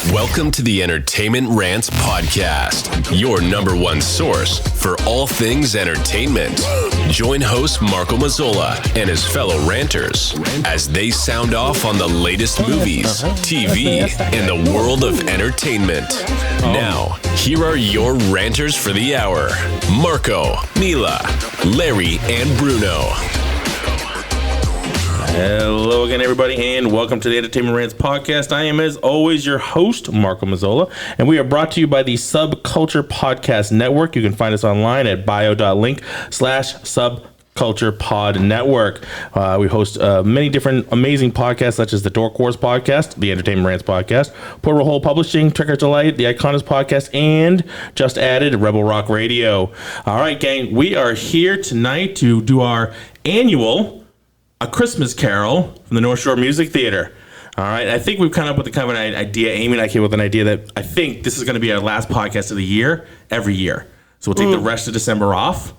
Welcome to the Entertainment Rants Podcast, your number one source for all things entertainment. Join host Marco Mazzola and his fellow ranters as they sound off on the latest movies, TV, and the world of entertainment. Now, here are your ranters for the hour, Marco, Mila, Larry, and Bruno. Hello again, everybody, and welcome to the Entertainment Rants Podcast. I am, as always, your host, Marco Mazzola, and we are brought to you by the Subculture Podcast Network. You can find us online at bio.link/Subculture Pod Network. We host many different amazing podcasts, such as the Dork Wars Podcast, the Entertainment Rants Podcast, Portal Hole Publishing, Tricker Delight, the Iconis Podcast, and just added Rebel Rock Radio. All right, gang, we are here tonight to do our annual A Christmas Carol from the North Shore Music Theater. All right, I think we've come up with a kind of an idea. Amy and I came up with an idea that I think this is going to be our last podcast of the year, every year. So we'll take the rest of December off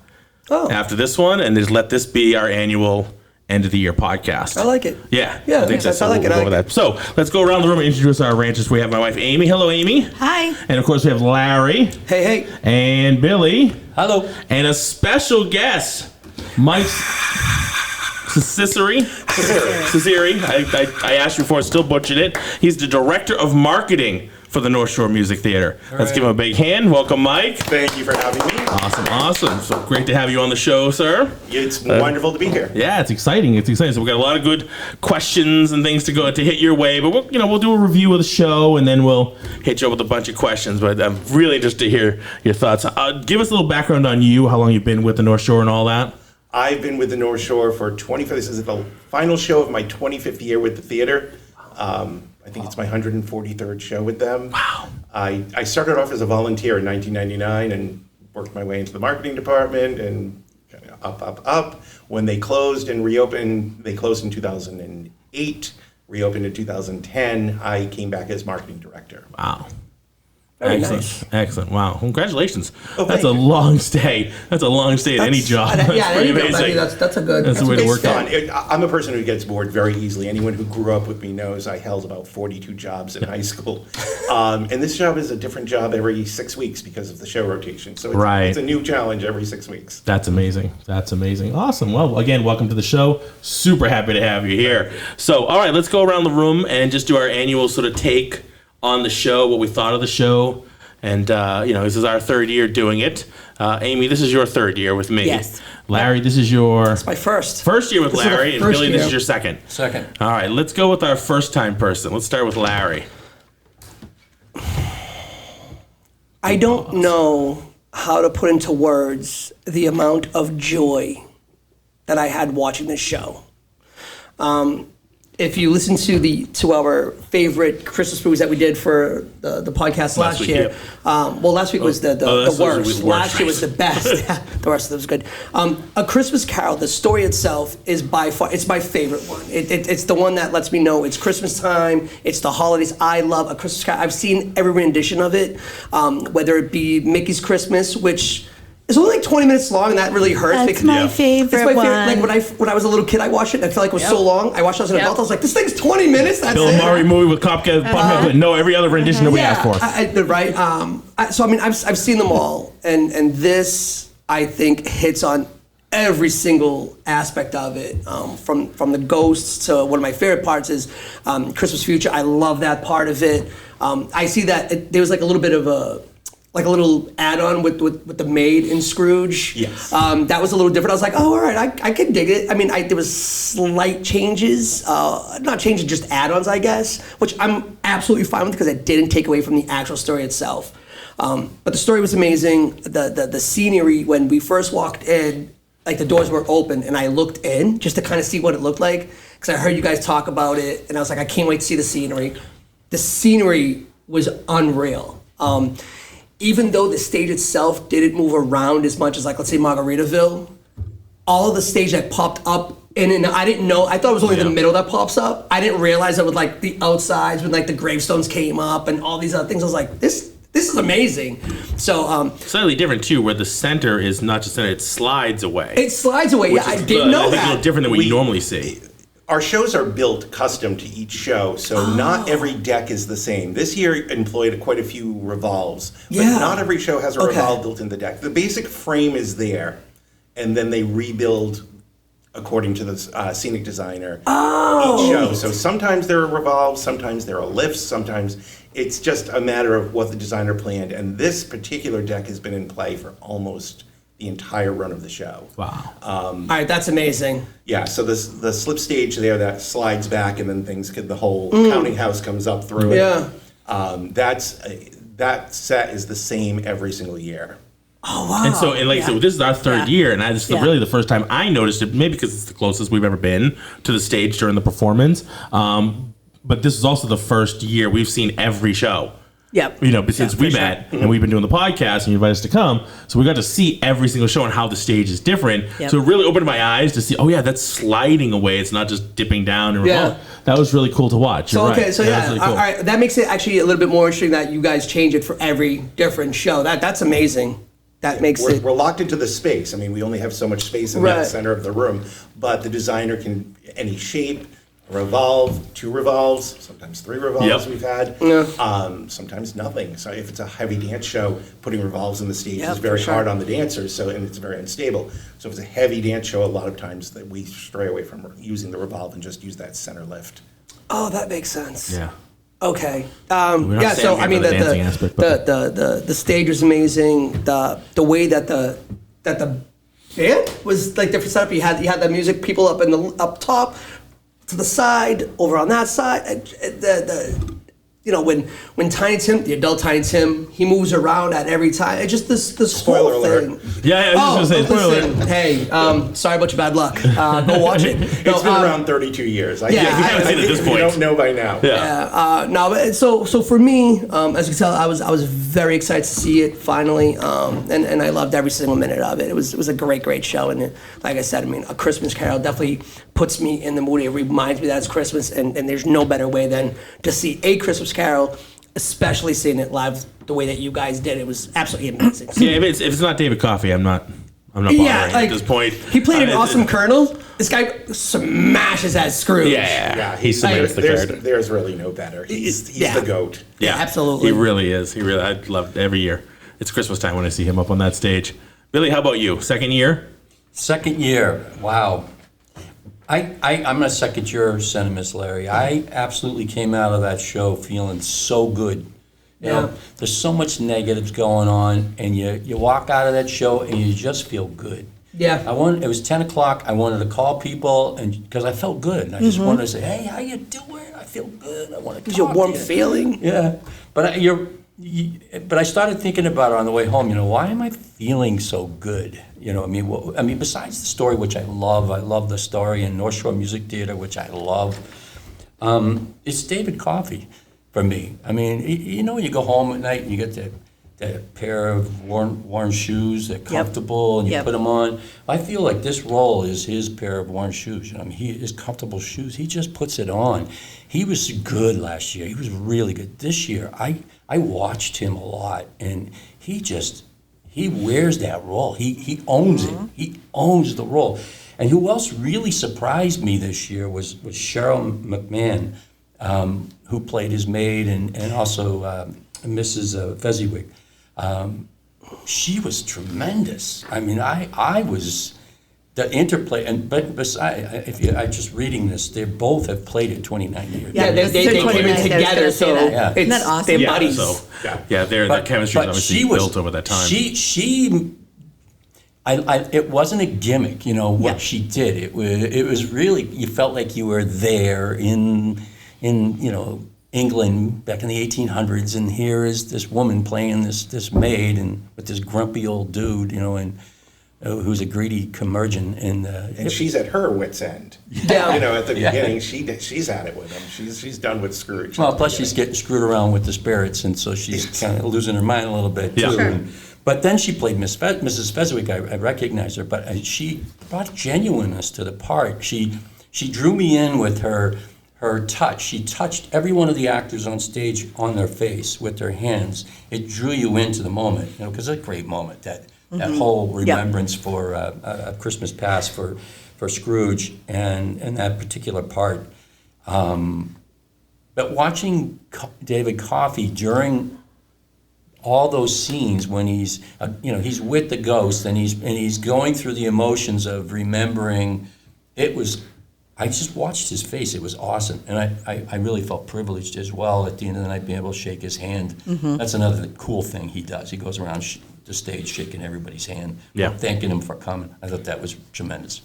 after this one, and just let this be our annual end of the year podcast. I like it. Yeah, Yeah, I think that's I like we'll it. go with that. So let's go around the room and introduce our ranchers. We have my wife, Amy. Hello, Amy. Hi. And of course, we have Larry. Hey. And Billy. Hello. And a special guest, Mike Ciceri. I asked you before, still butchered it. He's the director of marketing for the North Shore Music Theater. Let's give him a big hand. Welcome, Mike. Thank you for having me. Awesome. So great to have you on the show, sir. It's wonderful to be here. Yeah, it's exciting. So we got a lot of good questions and things to hit your way. But we'll do a review of the show, and then we'll hit you up with a bunch of questions. But I'm really interested to hear your thoughts. Give us a little background on you, how long you've been with the North Shore and all that. I've been with the North Shore for 25. This is the final show of my 25th year with the theater. I think it's my 143rd show with them. Wow. I started off as a volunteer in 1999 and worked my way into the marketing department and kind of up. When they closed and reopened, they closed in 2008, reopened in 2010. I came back as marketing director. Wow. Nice. Excellent. Wow. Congratulations. Oh, That's a long stay. That's a long stay at any job. That's pretty amazing. That's a good. That's the way to work Fun. it. I'm a person who gets bored very easily. Anyone who grew up with me knows I held about 42 jobs in high school. And this job is a different job every 6 weeks because of the show rotation. So it's a new challenge every 6 weeks. That's amazing. Awesome. Well, again, welcome to the show. Super happy to have you here. So, all right, let's go around the room and just do our annual sort of take on the show, what we thought of the show. And, this is our third year doing it. Amy, this is your third year with me. Yes. Larry, this is your It's my first. first year with Larry. And Billy, this is your second. Second. All right, let's go with our first time person. Let's start with Larry. I don't know how to put into words the amount of joy that I had watching this show. If you listen to our favorite Christmas movies that we did for the podcast last week, year, last week was the worst. Last year was the best. The rest of them was good. A Christmas Carol, the story itself is by far, it's my favorite one. It's the one that lets me know it's Christmas time, it's the holidays. I love A Christmas Carol. I've seen every rendition of it, whether it be Mickey's Christmas, which it's only like 20 minutes long, and that really hurts. That's my favorite one. Like when I was a little kid, I watched it, and I felt like it was so long. I watched it as an adult. I was like, this thing's 20 minutes. That's Bill it. Murray movie with Copcat, no, every other rendition nobody asked for. Right. I've seen them all, and this I think hits on every single aspect of it, from the ghosts to one of my favorite parts is Christmas Future. I love that part of it. I see that there was like a little bit of a little add-on with the maid in Scrooge. Yes. That was a little different. I was like, oh, all right, I can dig it. I mean, there was slight changes, not changes, just add-ons, I guess, which I'm absolutely fine with because it didn't take away from the actual story itself. But the story was amazing. The scenery, when we first walked in, like the doors were open and I looked in just to kind of see what it looked like because I heard you guys talk about it and I was like, I can't wait to see the scenery. The scenery was unreal. Even though the stage itself didn't move around as much as, like, let's say Margaritaville, all of the stage that popped up and I didn't know, I thought it was only the middle that pops up. I didn't realize that with like the outsides, when like the gravestones came up and all these other things. I was like, this is amazing. So slightly different too, where the center is not just center; it slides away. It slides away. Yeah, I didn't know I think that. a little different than what you normally see. our shows are built custom to each show, so not every deck is the same. This year employed quite a few revolves, but not every show has a revolve built in the deck. The basic frame is there, and then they rebuild according to the scenic designer each show. So sometimes there are revolves, sometimes there are lifts, sometimes it's just a matter of what the designer planned. And this particular deck has been in play for almost the entire run of the show. Wow. All right, that's amazing. Yeah, so the slip stage there that slides back and then the whole counting house comes up through it. Yeah. That set is the same every single year. Oh, wow. And so, this is our third year, and this is really the first time I noticed it, maybe because it's the closest we've ever been to the stage during the performance. But this is also the first year we've seen every show. Yep. Since we met and we've been doing the podcast and you invited us to come, so we got to see every single show and how the stage is different. Yep. So it really opened my eyes to see, that's sliding away. It's not just dipping down and Yeah. That was really cool to watch. So, You're right. okay, so That was really cool. all right, that makes it actually a little bit more interesting that you guys change it for every different show. That's amazing. That makes it. We're locked into the space. I mean, we only have so much space in Right. that center of the room, but the designer can any shape. Revolve, 2 revolves, sometimes 3 revolves we've had. Yeah. Sometimes nothing. So if it's a heavy dance show, putting revolves on the stage Yeah, is very for sure. hard on the dancers, and it's very unstable. So if it's a heavy dance show, a lot of times that we stray away from using the revolve and just use that center lift. Oh, that makes sense. Yeah. Okay. not Yeah. So saying I mean, for the dancing aspect, but- the stage was amazing. The way that the band was like different setup. You had the music people up top, to the side, over on that side. When Tiny Tim, the adult Tiny Tim, he moves around at every time. It's just this Spoiler whole alert. thing. Yeah, I was just going to say, spoiler alert. Listen, hey, sorry about your bad luck. Go watch it. It's been around 32 years. Yeah, I haven't seen it at this You point. don't know by now. Yeah. No, but so for me, as you can tell, I was very excited to see it finally, and I loved every single minute of it. It was a great show, and like I said, I mean, A Christmas Carol definitely puts me in the mood. It reminds me that it's Christmas, and there's no better way than to see A Christmas Carol, especially seeing it live the way that you guys did. It was absolutely amazing. Yeah, if it's not David Coffey, I'm not bothering at this point. He played an awesome Colonel. This guy smashes as Scrooge. Yeah, he cements the character. There's really no better. He's the GOAT. Yeah, absolutely. He really is. I love it every year. It's Christmas time when I see him up on that stage. Billy, how about you? Second year? Second year, wow. I'm a second year sentiments, Larry. I absolutely came out of that show feeling so good. You know, there's so much negatives going on, and you walk out of that show and you just feel good. Yeah. It was 10 o'clock. I wanted to call people, and because I felt good, and I just wanted to say, "Hey, how you doing? I feel good. I want to." Gives you a warm feeling. Yeah, but but I started thinking about it on the way home. Why am I feeling so good? I mean, besides the story, which I love the story in North Shore Music Theater, which I love. It's David Coffey for me. I mean, when you go home at night and you get that pair of worn shoes, they're comfortable, and you put them on. I feel like this role is his pair of worn shoes. I mean, his comfortable shoes. He just puts it on. He was good last year. He was really good. This year, I watched him a lot, and he wears that role. He owns it. He owns the role. And who else really surprised me this year was Cheryl McMahon, who played his maid and also Mrs. Fezziwig. She was tremendous. I mean, I was the interplay, but besides, I just reading this, they both have played it 29 years. Yeah, they came in together, so that. it's Isn't that awesome? they're buddies. That chemistry is obviously built over that time. It wasn't a gimmick, what she did. It was really, you felt like you were there in England back in the 1800s, and here is this woman playing this maid and with this grumpy old dude, and who's a greedy curmudgeon, And she's at her wit's end. Yeah. At the beginning, she's at it with him. She's done with Scrooge. Well, plus she's getting screwed around with the spirits, and so she's kind of losing her mind a little bit too. Yeah. Sure. But then she played Mrs. Fezziwig. I recognized her, but she brought genuineness to the part. She drew me in with her touch. She touched every one of the actors on stage on their face with their hands. It drew you into the moment, because it's a great moment. That whole remembrance for a Christmas Past for for Scrooge and that particular part. But watching David Coffey during all those scenes when he's he's with the ghost and he's going through the emotions of remembering, I just watched his face. It was awesome, and I really felt privileged as well at the end of the night being able to shake his hand. That's another cool thing he does. He goes around the stage shaking everybody's hand, thanking them for coming. I thought that was tremendous.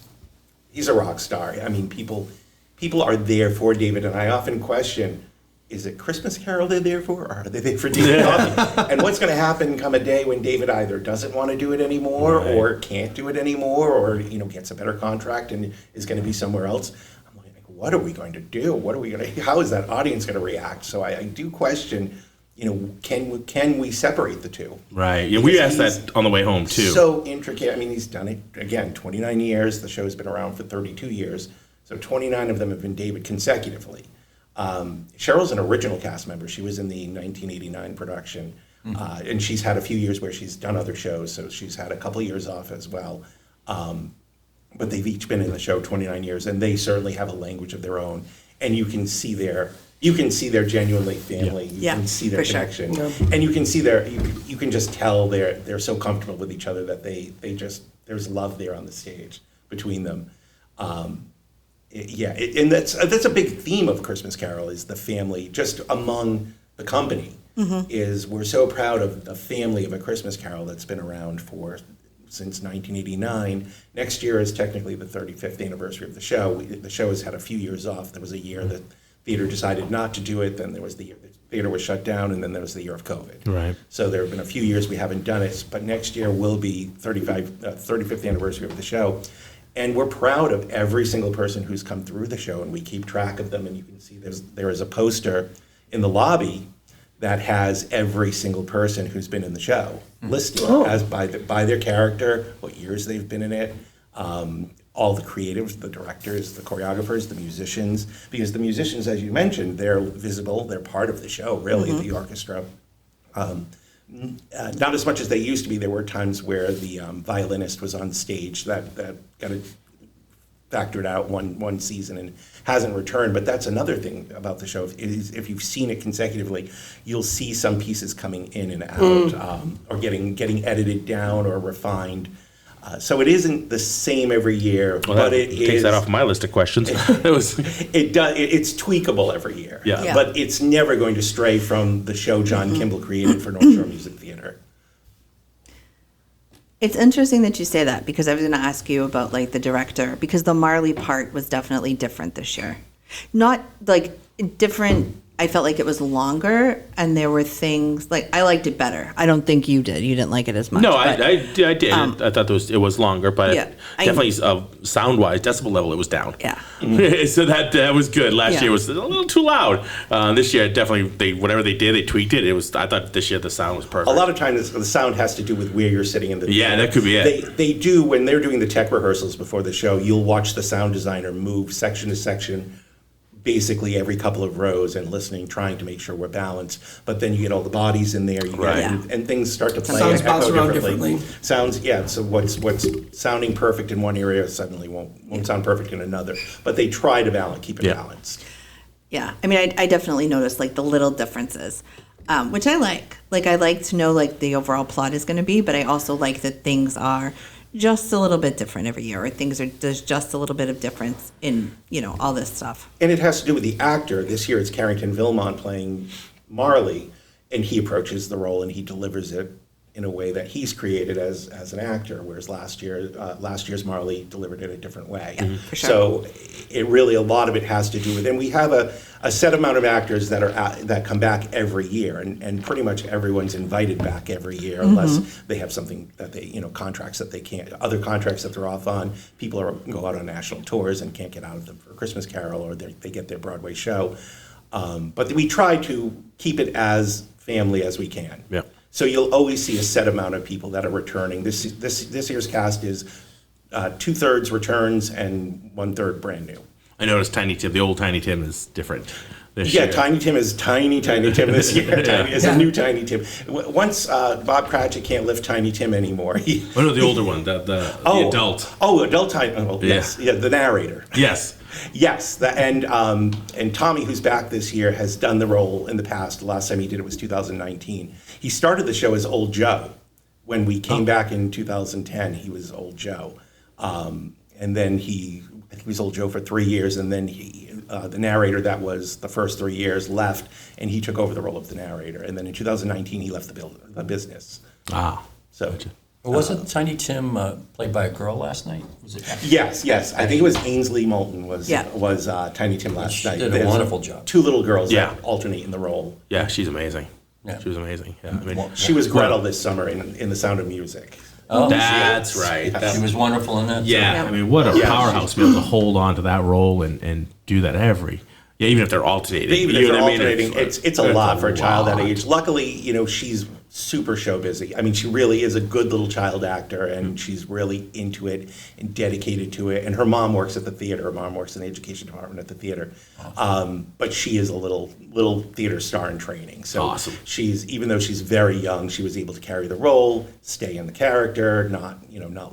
He's a rock star. I mean, people are there for David, and I often question, is it Christmas Carol they're there for, or are they there for David Coffey? And what's going to happen come a day when David either doesn't want to do it anymore, or can't do it anymore, or gets a better contract and is going to be somewhere else? I'm like, what are we going to do? How is that audience going to react? So I do question, can we separate the two? Right. Yeah, we asked that on the way home too. So intricate. I mean, he's done it again. 29 years. The show's been around for 32 years. So 29 of them have been David consecutively. Cheryl's an original cast member. She was in the 1989 production, and she's had a few years where she's done other shows. So she's had a couple of years off as well. But they've each been in the show 29 years, and they certainly have a language of their own. And you can see they're genuinely family. You can see their connection, and you can see you can just tell they're so comfortable with each other that there's love there on the stage between them. And that's a big theme of Christmas Carol is the family just among the company. Is we're so proud of the family of A Christmas Carol that's been around since 1989. Next year is technically the 35th anniversary of the show. The show has had a few years off. There was a year that theater decided not to do it. Then there was the year the theater was shut down, and then there was the year of COVID. Right. So there have been a few years we haven't done it, but next year will be 35th anniversary of the show. And we're proud of every single person who's come through the show, and we keep track of them. And you can see there is a poster in the lobby that has every single person who's been in the show listed as by their character, what years they've been in it, all the creatives, the directors, the choreographers, the musicians. Because the musicians, as you mentioned, they're visible. They're part of the show, really, the orchestra. Not as much as they used to be. There were times where the violinist was on stage that got factored out one season and hasn't returned. But that's another thing about the show. If you've seen it consecutively, you'll see some pieces coming in and out, or getting edited down or refined. So it isn't the same every year, but it takes that off my list of questions. It's tweakable every year. Yeah. But it's never going to stray from the show John Kimball created for North Shore Music Theater. It's interesting that you say that, because I was going to ask you about the director, because the Marley part was definitely different this year. Not different. I felt like it was longer, and there were things I liked it better. I don't think you did. You didn't like it as much. No, I did. I thought it was longer, but definitely sound wise, decibel level, it was down. Yeah. So that was good. Last year was a little too loud. This year, definitely whatever they did, they tweaked it. I thought this year the sound was perfect. A lot of times the sound has to do with where you're sitting in the theater. Yeah, that could be it. They do, when they're doing the tech rehearsals before the show, you'll watch the sound designer move section to section, basically every couple of rows, and trying to make sure we're balanced. But then you get all the bodies in there, and things start to play Sounds and echo bounce around differently. Sounds, so what's sounding perfect in one area suddenly won't sound perfect in another. But they try to keep it balanced. Yeah, I mean, I definitely noticed the little differences, which I like. I like to know the overall plot is going to be, but I also like that things are just a little bit different every year, or there's just a little bit of difference in all this stuff. And it has to do with the actor. This year it's Carrington Vilmont playing Marley, and he approaches the role and he delivers it in a way that he's created as an actor, whereas last year's Marley delivered it a different way. Yeah, for sure. So it really, a lot of it has to do with, and we have a set amount of actors that come back every year, and pretty much everyone's invited back every year, unless they have something that they, contracts that they can't, other contracts that they're off on. People go out on national tours and can't get out of them for a Christmas Carol, or they get their Broadway show. But we try to keep it as family as we can. Yeah. So you'll always see a set amount of people that are returning. This year's cast is 2/3 returns and 1/3 brand new. I noticed Tiny Tim, the old Tiny Tim is different this Yeah, year. Tiny Tim is Tiny Tim this year. Tiny is a new Tiny Tim. Once Bob Cratchit can't lift Tiny Tim anymore. Oh, no, the older one, the adult. Oh, adult Tiny. Oh, yes, yeah, the narrator. Yes. Yes, and Tommy, who's back this year, has done the role in the past. The last time he did it was 2019. He started the show as Old Joe. When we came back in 2010, he was Old Joe. And then I think he was Old Joe for 3 years, and then the narrator that was the first 3 years left, and he took over the role of the narrator. And then in 2019, he left the business. Ah. So. Gotcha. But wasn't Tiny Tim played by a girl last night? Was it? Yes. I think it was Ainsley Moulton was Tiny Tim last She night. did a There's wonderful job. 2 little girls Yeah. that alternate in the role. Yeah, she's amazing. Yeah. She was amazing. Yeah, I mean, She was Gretel this summer in The Sound of Music. Oh, that's right. she was wonderful in that. too. Yeah, I mean, what a Yeah. powerhouse to be able to hold on to that role and do that even if they're alternating. Even if You know they're what I mean? alternating, it's a lot for a child that lot. age. Luckily, she's super show busy. I mean, she really is a good little child actor, and she's really into it and dedicated to it. And her mom works at the theater. Her mom works in the education department at the theater. But she is a little theater star in training. So Awesome. even though she's very young, she was able to carry the role, stay in the character, not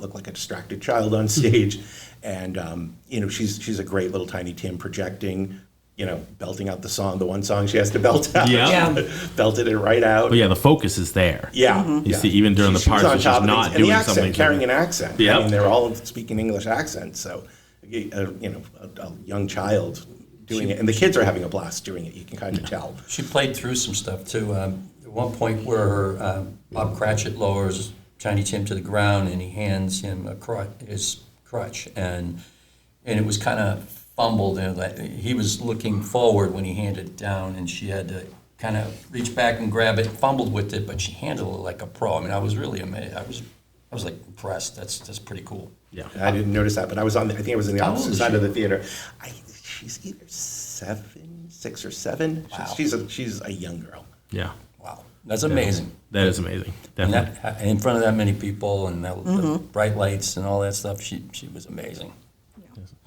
look like a distracted child on stage. And she's a great little Tiny Tim, projecting, belting out the one song she has to belt out. Yeah. Belted it right out. But yeah, the focus is there. Yeah. You see, even during the parts on where she's top of not things. doing and the accent, something. carrying an accent. Yep. I mean, they're all speaking English accents. So, a young child doing it, and the kids are having a blast doing it. You can kind of tell. She played through some stuff too. At one point, where Bob Cratchit lowers Tiny Tim to the ground and he hands him his crutch, and it was kind of fumbled, and he was looking forward when he handed it down, and she had to kind of reach back and grab it, fumbled with it, but she handled it like a pro. I mean, I was really amazed. I was like impressed. That's pretty cool. Yeah, I didn't notice that, but I think I was in the How old opposite is side she? of the theater. She's either 6 or 7. Wow. She's a young girl. Yeah, Wow, that's amazing. that is amazing. And Definitely. that, in front of that many people and the bright lights and all that stuff, she was amazing.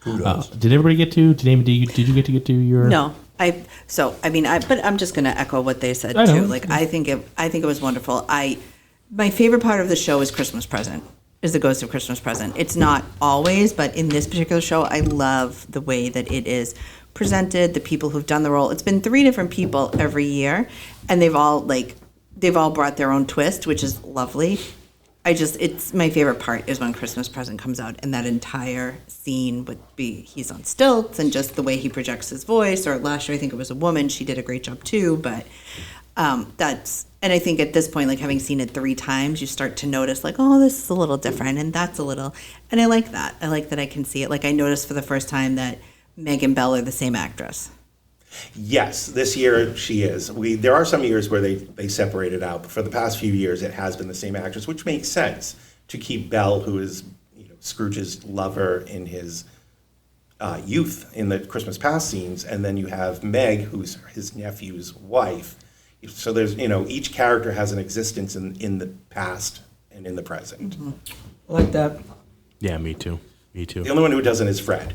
Kudos. Did everybody get to? Did you get to your? No, but I'm just going to echo what they said I know. too. Like I think it was wonderful. My favorite part of the show is Christmas Present. Is the Ghost of Christmas Present. It's not always, but in this particular show, I love the way that it is presented. The people who've done the role. It's been 3 different people every year, and they've all brought their own twist, which is lovely. It's my favorite part is when Christmas Present comes out, and that entire scene he's on stilts, and just the way he projects his voice. Or last year, I think it was a woman. She did a great job too. But and I think at this point, like having seen it 3 times, you start to notice like, oh, this is a little different, and that's a little. And I like that. I like that I can see it. Like I noticed for the first time that Meg and Belle are the same actress. Yes, this year she is. There are some years where they separate it out, but for the past few years it has been the same actress, which makes sense to keep Belle, who is Scrooge's lover in his youth in the Christmas Past scenes, and then you have Meg, who's his nephew's wife. So there's each character has an existence in the past and in the present. I like that. Yeah, me too. The only one who doesn't is Fred.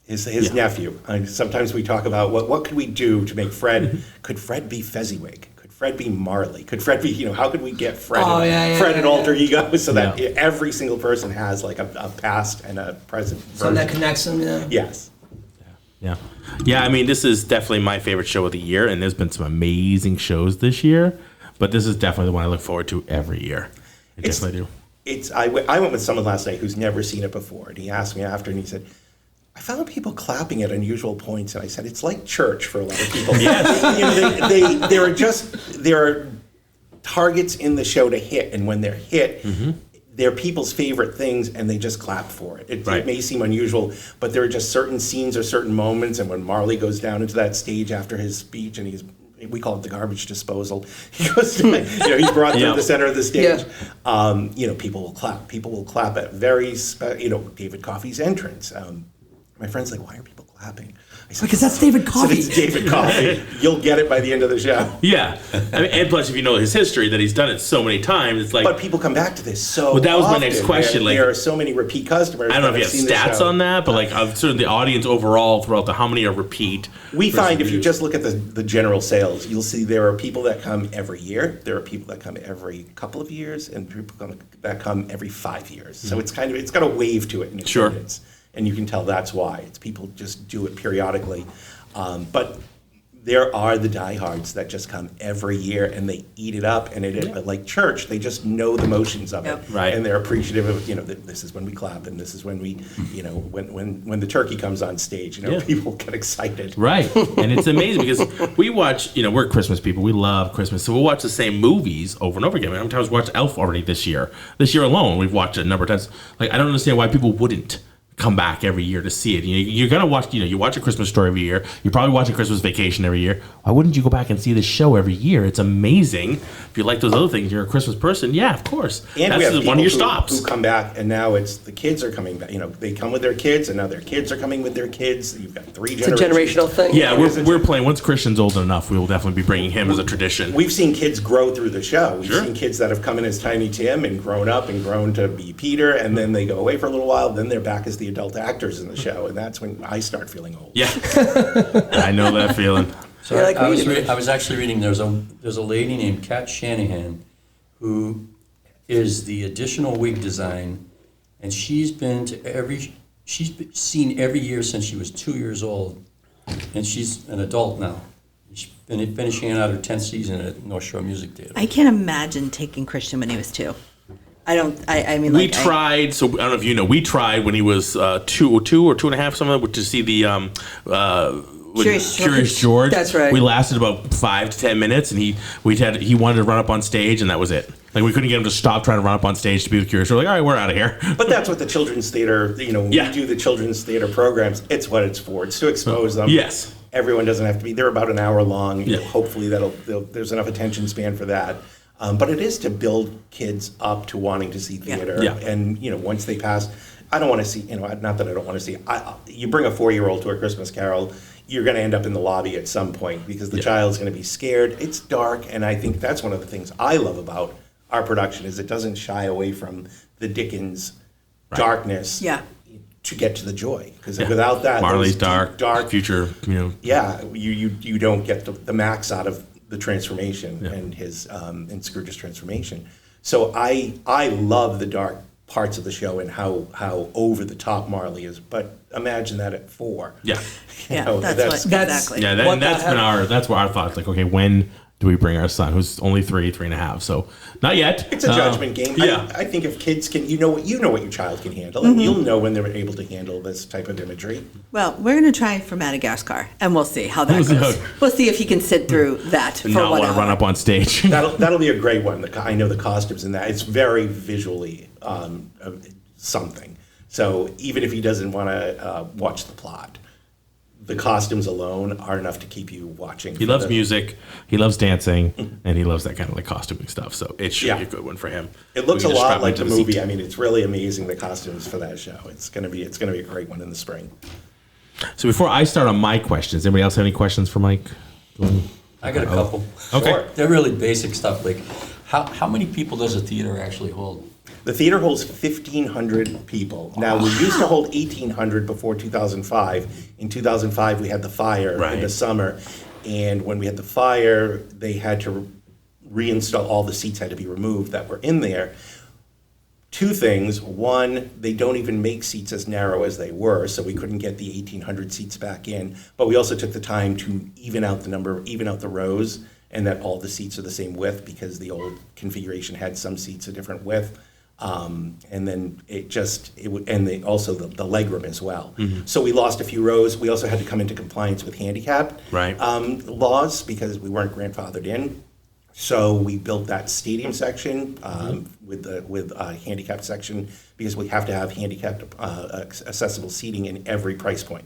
His nephew. Sometimes we talk about what could we do to make Fred? Could Fred be Fezziwig? Could Fred be Marley? Could Fred be how could we get Fred? An alter ego so that every single person has like a past and a present. So that connects them. Yeah. Yes. Yeah. I mean, this is definitely my favorite show of the year, and there's been some amazing shows this year, but this is definitely the one I look forward to every year. I definitely do. I went with someone last night who's never seen it before, and he asked me after, and he said, I found people clapping at unusual points, and I said, it's like church for a lot of people. There are targets in the show to hit, and when they're hit, they're people's favorite things, and they just clap for it. It may seem unusual, but there are just certain scenes or certain moments, and when Marley goes down into that stage after his speech, and we call it the garbage disposal. He goes, he's brought to the center of the stage. Yeah. People will clap. People will clap at David Coffey's entrance. My friend's like, why are people clapping? I said, Because that's David Coffey. It's David Coffey. You'll get it by the end of the show. Yeah. I mean, and plus, if you know his history, that he's done it so many times, it's like. But people come back to this so But that was my often. next question. There are so many repeat customers. I don't know if you have stats on that, but like sort of the audience overall throughout how many are repeat. We find if you just look at the general sales, you'll see there are people that come every year. There are people that come every couple of years, and people that come every 5 years. So it's got a wave to it in attendance, and you can tell that's why. It's people just do it periodically, but there are the diehards that just come every year and they eat it up, and like church, they just know the motions of it, Right. and they're appreciative of this is when we clap, and this is when we when the turkey comes on stage, people get excited, Right. And it's amazing because we watch, we're Christmas people. We love Christmas. So we'll watch the same movies over and over again. How many times we watched Elf already this year? This year alone, we've watched it a number of times. Like, I don't understand why people wouldn't come back every year to see it. You're gonna watch. You watch A Christmas Story every year. You probably watch A Christmas Vacation every year. Why wouldn't you go back and see this show every year? It's amazing. If you like those other things, you're a Christmas person. Yeah, of course. And that's we have one of your people stops. who come back, and now it's the kids are coming back. They come with their kids, and now their kids are coming with their kids. You've got 3 generations. It's a generational thing. Yeah, we're playing. Once Christian's old enough, we will definitely be bringing him as a tradition. We've seen kids grow through the show. We've Sure. seen kids that have come in as Tiny Tim and grown up and grown to be Peter, and then they go away for a little while. Then they're back as the adult actors in the show, and that's when I start feeling old. Yeah, I know that feeling. So Yeah, like I was reading. I was actually reading. There's a lady named Kat Shanahan, who is the additional wig design, and she's seen every year since she was 2 years old, and she's an adult now. She's finishing out her 10th season at North Shore Music Theater. I can't imagine taking Christian when he was 2. I mean, We tried. So I don't know if you know. We tried when he was two or 2.5, something, to see the Curious George. That's right. We lasted about 5 to 10 minutes, and he wanted to run up on stage, and that was it. Like, we couldn't get him to stop trying to run up on stage to be with Curious. We're like, all right, we're out of here. But that's what the children's theater, when Yeah. we do the children's theater programs, it's what it's for. It's to expose them. Yes. Everyone doesn't have to be. They're about an hour long. Yeah. Hopefully there's enough attention span for that. But it is to build kids up to wanting to see theater. Yeah. And, once they pass, I don't want to see, not that I don't want to see, you bring a 4-year-old to A Christmas Carol, you're going to end up in the lobby at some point because the child's going to be scared. It's dark, and I think that's one of the things I love about our production is it doesn't shy away from the Dickens darkness to get to the joy. Because without that, Marley's those dark future, Yeah, you don't get the max out of the transformation and his and Scrooge's transformation. So I love the dark parts of the show and how over the top Marley is. But imagine that at 4. Yeah. Exactly. Yeah, that's where our thoughts. Like, okay, when do we bring our son, who's only 3.5? So not yet. It's a judgment game. Yeah. I think if kids can, you know what your child can handle, and you'll know when they're able to handle this type of imagery. Well, we're going to try for Madagascar, and we'll see how that We'll see goes. how- We'll see if he can sit through that for Not 1 want to hour. run up on stage. That'll be a great one. I know the costumes in that. It's very visually something. So even if he doesn't want to watch the plot, the costumes alone are enough to keep you watching. He loves music, he loves dancing, and he loves that kind of like costuming stuff. So it should be a good one for him. It looks We a can just strap lot him like into the seat. movie. I mean, it's really amazing, the costumes for that show. It's gonna be a great one in the spring. So before I start on my questions, anybody else have any questions for Mike? I got a couple. Okay. Sure. They're really basic stuff. Like, how many people does a theater actually hold? The theater holds 1,500 people. Now, we used to hold 1,800 before 2005. In 2005, we had the fire in the summer. And when we had the fire, they had to reinstall, all the seats had to be removed that were in there. 2 things. One, they don't even make seats as narrow as they were, so we couldn't get the 1,800 seats back in. But we also took the time to even out the rows, and that all the seats are the same width, because the old configuration had some seats a different width. And then also the legroom as well. So we lost a few rows. We also had to come into compliance with handicap laws because we weren't grandfathered in. So we built that stadium section with a handicap section because we have to have handicapped accessible seating in every price point.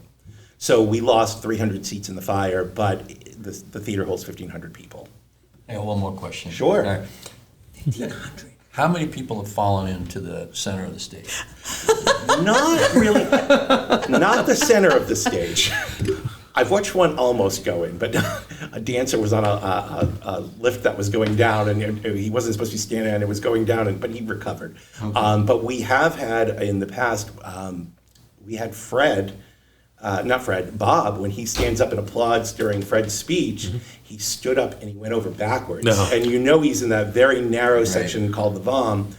So we lost 300 seats in the fire, but the theater holds 1,500 people. I got one more question. Sure. All right. How many people have fallen into the center of the stage? Not really, not the center of the stage. I've watched one almost go in, but a dancer was on a lift that was going down, and he wasn't supposed to be standing, and it was going down, but he recovered. Okay. But we have had in the past, we had Bob, when he stands up and applauds during Fred's speech, he stood up and he went over backwards. No. And he's in that very narrow section called the vom.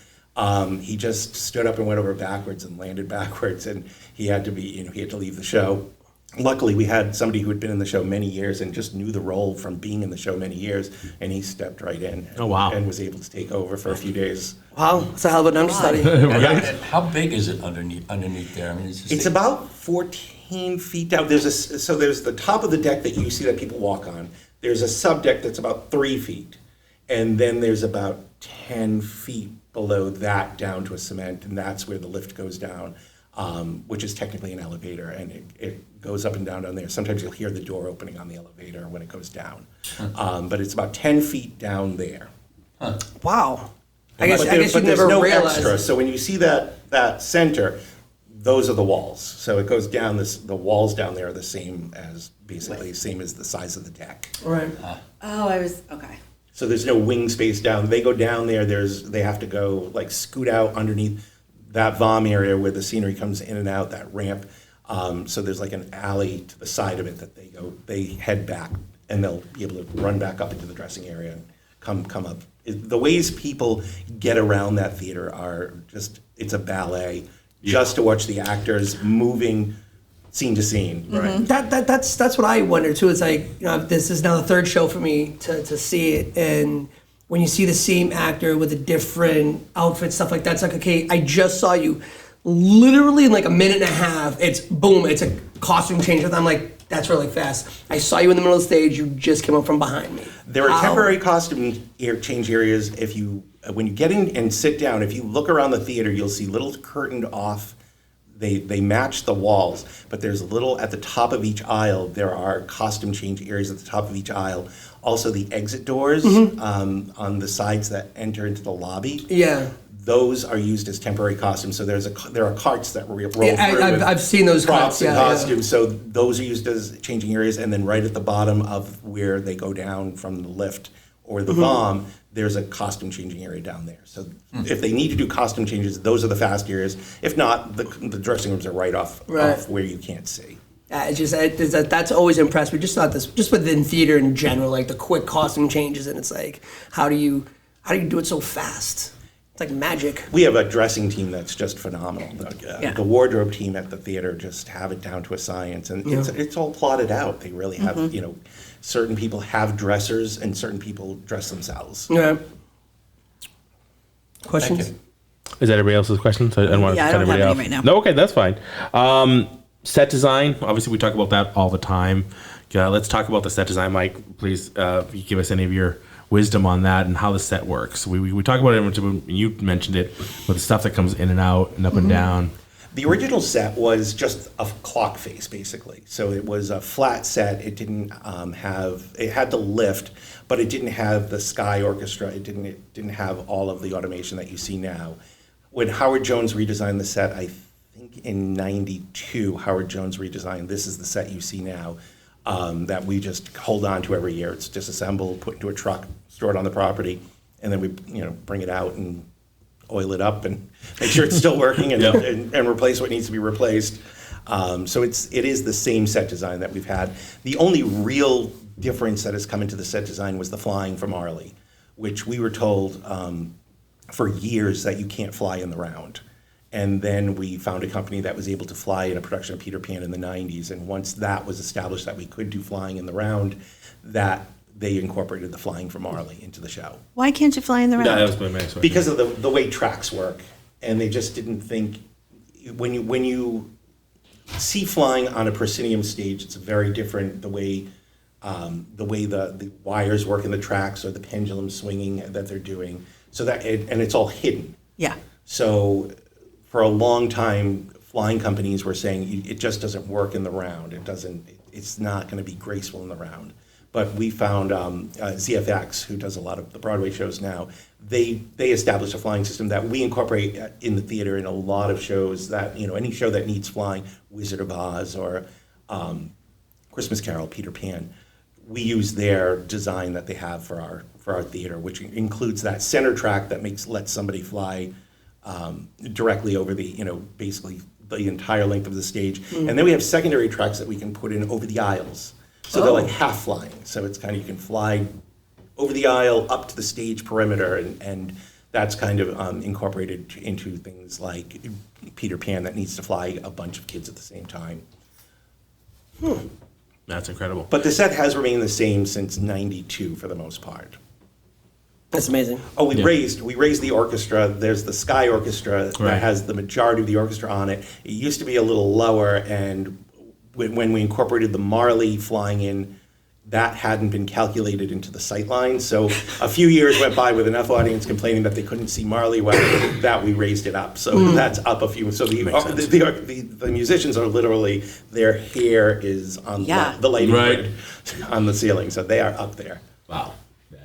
He just stood up and went over backwards and landed backwards, and he had to leave the show. Luckily, we had somebody who had been in the show many years and just knew the role from being in the show many years, and he stepped right in. And was able to take over for a few days. Wow, that's a hell of an understudy. And how big is it underneath there? I mean, it's about 14 feet down. There's the top of the deck that you see that people walk on. There's a subdeck that's about 3 feet, and then there's about 10 feet below that down to a cement, and that's where the lift goes down, which is technically an elevator, and it goes up and down there. Sometimes you'll hear the door opening on the elevator when it goes down, but it's about 10 feet down there. Huh. Wow. I guess you there's never no realized. extra. So when you see that center, those are the walls. So it goes down. The walls down there are the same as the size of the deck. Right. Okay. So there's no wing space down. They go down there. They have to go scoot out underneath that vom area where the scenery comes in and out, that ramp. So there's an alley to the side of it that they head back, and they'll be able to run back up into the dressing area and come up. The ways people get around that theater are it's a ballet, just to watch the actors moving scene to scene. Right. That's what I wonder too. It's this is now the third show for me to see it, and when you see the same actor with a different outfit, stuff like that, it's okay, I just saw you. Literally in a minute and a half, it's boom, it's a costume change. I'm like, that's really fast. I saw you in the middle of the stage, you just came up from behind me. There are temporary costume change areas. When you get in and sit down, if you look around the theater, you'll see little curtained off. They match the walls, but there's a little at the top of each aisle. There are costume change areas at the top of each aisle. Also, the exit doors on the sides that enter into the lobby. Yeah. Those are used as temporary costumes. So there are carts that roll through. I've seen those props carts. And costumes. Yeah. So those are used as changing areas. And then right at the bottom of where they go down from the lift or the vom, there's a costume changing area down there. So if they need to do costume changes, those are the fast areas. If not, the dressing rooms are right off where you can't see. That's always impressed me. Just within theater in general, the quick costume changes, and it's how do you do it so fast? It's like magic. We have a dressing team that's just phenomenal. The wardrobe team at the theater just have it down to a science, and it's all plotted out. They really have, certain people have dressers, and certain people dress themselves. Yeah. Questions? Is that everybody else's questions? I don't want to cut everybody off. Right now. No, okay, that's fine. Set design. Obviously, we talk about that all the time. Let's talk about the set design, Mike. Please, if you give us any of your wisdom on that and how the set works. We talk about it. You mentioned it with the stuff that comes in and out and up and down. The original set was just a clock face, basically. So it was a flat set. It didn't it had the lift, but it didn't have the sky orchestra. It didn't have all of the automation that you see now. When Howard Jones redesigned the set, I think in '92, Howard Jones redesigned. This is the set you see now that we just hold on to every year. It's disassembled, put into a truck, stored on the property, and then we bring it out and oil it up and make sure it's still working and replace what needs to be replaced. So it is the same set design that we've had. The only real difference that has come into the set design was the flying from Marley, which we were told for years that you can't fly in the round. And then we found a company that was able to fly in a production of Peter Pan in the 90s. And once that was established that we could do flying in the round, that they incorporated the flying from Marley into the show. Why can't you fly in the round? Yeah, that was my next question. Because of the way tracks work. And they just didn't think, when you see flying on a proscenium stage, it's very different the way the wires work in the tracks or the pendulum swinging that they're doing. So and it's all hidden. Yeah. So for a long time, flying companies were saying it just doesn't work in the round. It's not going to be graceful in the round. But we found ZFX, who does a lot of the Broadway shows now, they established a flying system that we incorporate in the theater in a lot of shows that, any show that needs flying, Wizard of Oz or Christmas Carol, Peter Pan. We use their design that they have for our theater, which includes that center track that lets somebody fly directly over basically the entire length of the stage. And then we have secondary tracks that we can put in over the aisles. So they're like half flying. So it's kind of, you can fly over the aisle up to the stage perimeter, and that's kind of incorporated into things like Peter Pan that needs to fly a bunch of kids at the same time. That's incredible. But the set has remained the same since '92 for the most part. That's amazing. Oh, we raised the orchestra. There's the Sky Orchestra that has the majority of the orchestra on it. It used to be a little lower, and when we incorporated the Marley flying in, that hadn't been calculated into the sight line. So a few years went by with enough audience complaining that they couldn't see Marley well that we raised it up. So that's up a few. So the musicians are literally, their hair is on the lighting grid on the ceiling. So they are up there. Wow.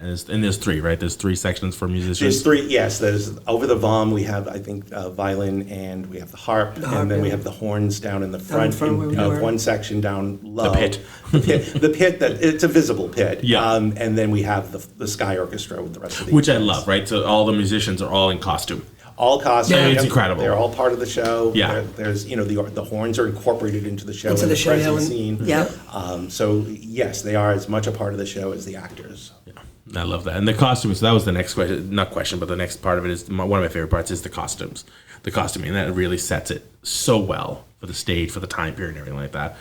And there's three, right? There's three sections for musicians. There's three, yes. There's over the vom, we have, I think, violin, and we have the harp, and then we have the horns down in the front of one section down low. The pit that it's a visible pit. Yeah. And then we have the Sky Orchestra with the rest of the Which I love, right? So all the musicians are all in costume. All costume. Yeah, it's incredible. They're all part of the show. Yeah. There's, the horns are incorporated into the show. Into the show, present scene. Yeah. So yes, they are as much a part of the show as the actors. Yeah. I love that. And the costumes, so that was the next question, not question, but the next part of it is, one of my favorite parts is the costumes. The costuming, that really sets it so well for the stage, for the time period and everything like that.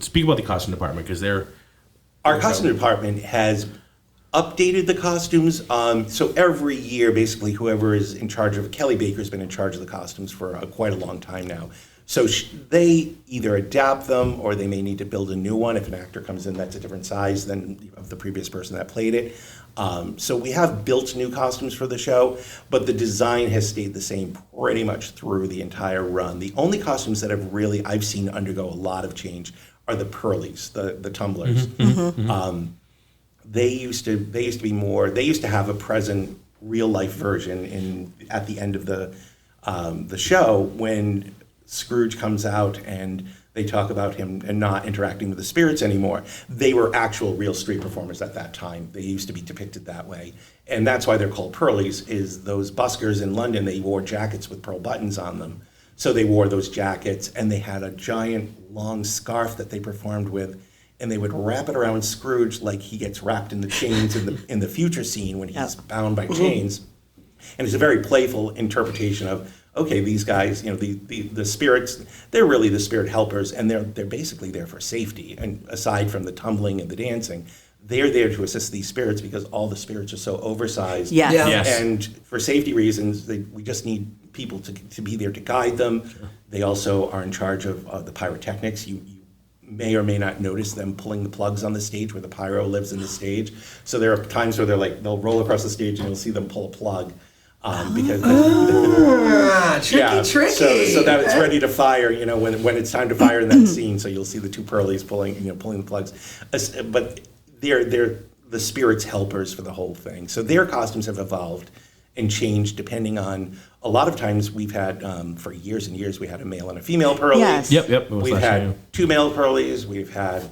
Speak about the costume department, because our costume department has updated the costumes. So every year, basically, whoever is in charge of, Kelly Baker's been in charge of the costumes for quite a long time now. So they either adapt them, or they may need to build a new one if an actor comes in that's a different size than of the previous person that played it. So we have built new costumes for the show, but the design has stayed the same pretty much through the entire run. The only costumes that have really, I've seen undergo a lot of change are the Pearlies, the tumblers. They used to be more. They used to have a present, real life version at the end of the show when Scrooge comes out and they talk about him and not interacting with the spirits anymore. They were actual real street performers at that time. They used to be depicted that way. And that's why they're called Pearlies, is those buskers in London, they wore jackets with pearl buttons on them. So they wore those jackets, and they had a giant long scarf that they performed with, and they would wrap it around Scrooge like he gets wrapped in the chains in the future scene when he's bound by chains. And it's a very playful interpretation of, okay, these guys, the spirits, they're really the spirit helpers, and they're basically there for safety. And aside from the tumbling and the dancing, they're there to assist these spirits because all the spirits are so oversized. Yes. And for safety reasons, we just need people to be there to guide them. Sure. They also are in charge of the pyrotechnics. You may or may not notice them pulling the plugs on the stage where the pyro lives in the stage. So there are times where they'll roll across the stage and you'll see them pull a plug. Because tricky. So that it's ready to fire, when it's time to fire in that scene. So you'll see the two Pearlies pulling the plugs. But they're the spirits helpers for the whole thing. So their costumes have evolved and changed depending on. A lot of times we've had for years and years we had a male and a female Pearlie. Yes. Yep. We've had two male Pearlies. We've had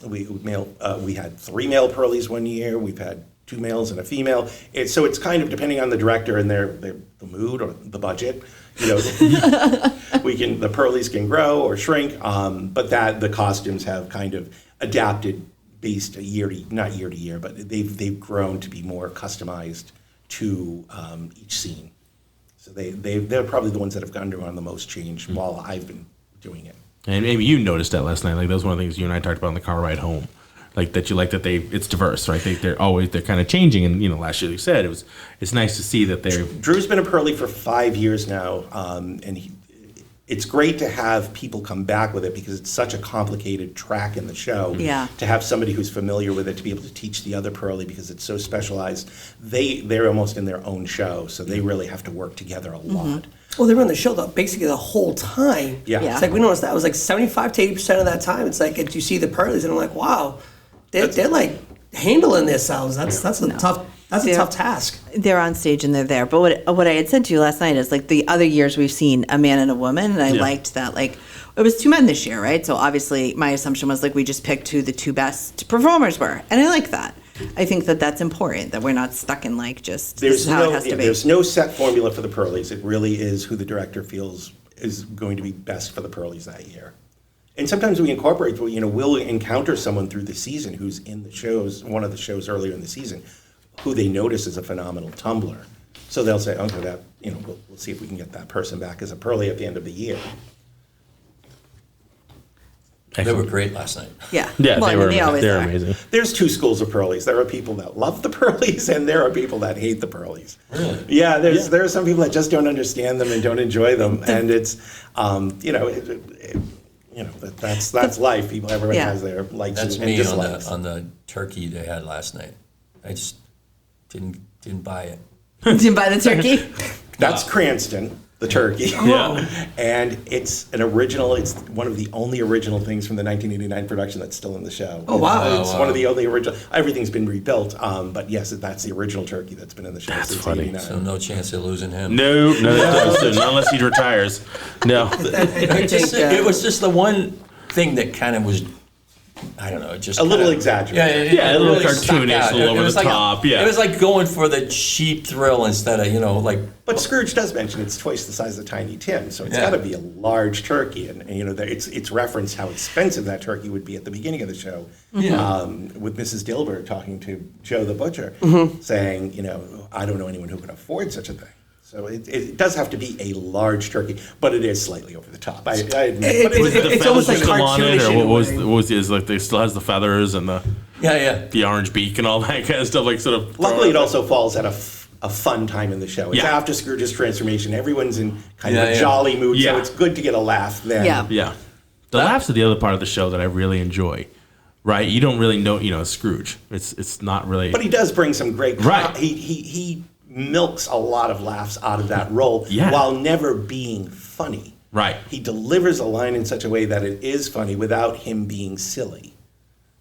we had three male Pearlies one year. We've had two males and a female. So it's kind of depending on the director and the mood or the budget. The Pearlies can grow or shrink, but the costumes have kind of adapted based not year to year, but they've grown to be more customized to each scene. So they're probably the ones that have undergone the most change while I've been doing it. And maybe you noticed that last night. Like that was one of the things you and I talked about on the car ride home. Like that you like that it's diverse, right? They're kind of changing, and last year you said it's nice to see that they're. Drew's been a Pearlie for 5 years now, and it's great to have people come back with it because it's such a complicated track in the show. Yeah. To have somebody who's familiar with it to be able to teach the other Pearlie because it's so specialized. They're almost in their own show, so they really have to work together a lot. Well, they run the show basically the whole time. Yeah. It's like we noticed that it was like 75 to 80% of that time. It's like you see the Pearlies, and I'm like, wow. they're like handling themselves. That's a tough task. They're on stage and they're there. But what I had said to you last night is like the other years we've seen a man and a woman, and I liked that. Like it was 2 men this year, right? So obviously my assumption was like we just picked who the 2 best performers were, and I like that. I think that that's important, that we're not stuck in like just this is how it has to be. There's no set formula for the Pearlies. It really is who the director feels is going to be best for the Pearlies that year. And sometimes we incorporate, we'll encounter someone through the season who's in the shows, one of the shows earlier in the season, who they notice is a phenomenal tumbler. So they'll say, okay, we'll see if we can get that person back as a Pearlie at the end of the year. They were great last night. Yeah. Yeah, Well, they always were are. amazing. There's 2 schools of Pearlies. There are people that love the Pearlies, and there are people that hate the Pearlies. Really? Yeah, there are some people that just don't understand them and don't enjoy them, and it's, that's life. Everybody has their likes That's and me dislikes. on the turkey they had last night. I just didn't buy it. Didn't buy the turkey? That's Cranston, the turkey. Yeah. And it's an original. It's one of the only original things from the 1989 production that's still in the show. Oh, wow. It's one of the only original. Everything's been rebuilt, but yes, that's the original turkey that's been in the show That's since funny. 89. So no chance of losing him. No, not unless he retires. No. It was just the one thing that kind of was, I don't know, just A little kinda- exaggerated. Yeah, a little really stuck cartoonish, out. a little It over was the like top, yeah. It was like going for the cheap thrill instead of, like. But Scrooge does mention it's twice the size of Tiny Tim, so it's Yeah. got to be a large turkey, and it's referenced how expensive that turkey would be at the beginning of the show. Yeah. With Mrs. Dilbert talking to Joe the butcher, saying, I don't know anyone who can afford such a thing. So it does have to be a large turkey, but it is slightly over the top. I admit. But Was it the It's almost feathers like still on it, cartoonish or in what a was way. is like they still has the feathers and Yeah. the orange beak and all that kind of stuff, like sort of. Luckily, it also falls at a fun time in the show. It's Yeah. after Scrooge's transformation. Everyone's in kind of a Yeah. jolly mood, Yeah. so it's good to get a laugh then. Yeah. Yeah, the laughs are the other part of the show that I really enjoy. Right, you don't really know, Scrooge. It's not really. But he does bring some great. Right. He milks a lot of laughs out of that role Yeah. while never being funny. Right. He delivers a line in such a way that it is funny without him being silly.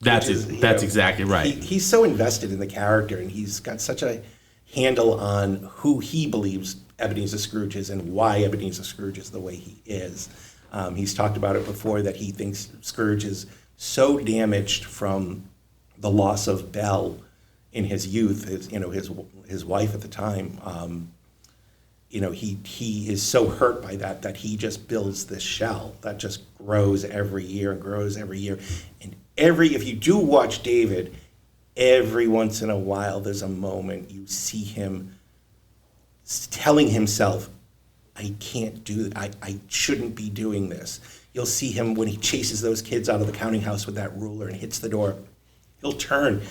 That's which is, that's exactly right. He's so invested in the character, and he's got such a handle on who he believes Ebenezer Scrooge is and why Ebenezer Scrooge is the way he is. He's talked about it before that he thinks Scrooge is so damaged from the loss of Belle in his youth, his wife at the time. He is so hurt by that he just builds this shell that just grows every year and grows every year. And if you do watch David, every once in a while there's a moment you see him telling himself, I can't do that. I shouldn't be doing this. You'll see him when he chases those kids out of the counting house with that ruler and hits the door. He'll turn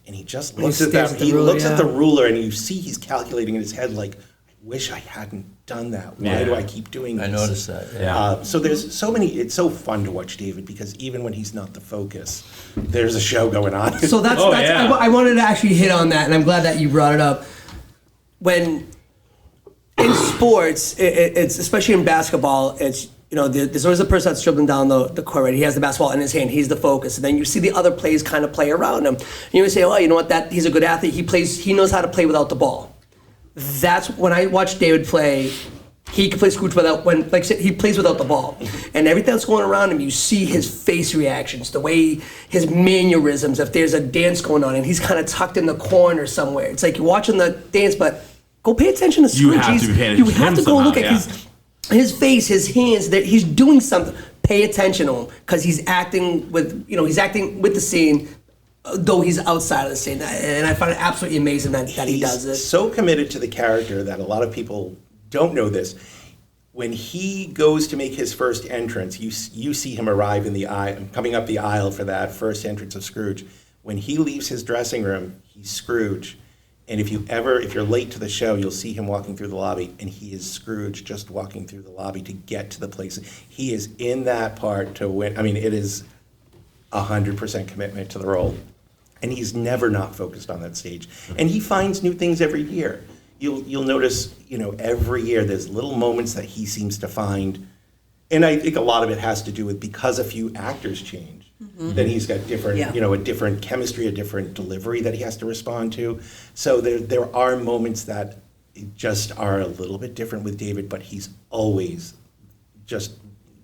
and he just looks at stares that. at the He ruler, looks yeah. at the ruler and you see he's calculating in his head like, I wish I hadn't done that. Why Yeah. do I keep doing this? I noticed that. Yeah. So there's so many. It's so fun to watch David because even when he's not the focus, there's a show going on. So that's yeah. I wanted to actually hit on that, and I'm glad that you brought it up. When in sports, it's especially in basketball, it's there's always a person that's dribbling down the court. Right? He has the basketball in his hand. He's the focus, and then you see the other players kind of play around him. And you would say, "Oh, you know what? That he's a good athlete. He knows how to play without the ball." That's when I watch David play. He can play Scrooge he plays without the ball, and everything that's going around him. You see his face reactions, the way his mannerisms. If there's a dance going on, and he's kind of tucked in the corner somewhere, it's like you're watching the dance, but go pay attention to Scrooge. You have to be paying attention You have to to him go look somehow, at his face, his hands. That he's doing something. Pay attention to him because he's acting with the scene. Though he's outside of the scene, and I find it absolutely amazing that he does He's this. so committed to the character that a lot of people don't know this. When he goes to make his first entrance, you see him arrive in the aisle, coming up the aisle for that first entrance of Scrooge. When he leaves his dressing room, he's Scrooge. And if you're late to the show, you'll see him walking through the lobby, and he is Scrooge just walking through the lobby to get to the place. He is in that part to win. I mean, it is 100% commitment to the role. And he's never not focused on that stage. And he finds new things every year. You'll notice, every year there's little moments that he seems to find. And I think a lot of it has to do with because a few actors change. then he's got different, a different chemistry, a different delivery that he has to respond to. So there are moments that just are a little bit different with David, but he's always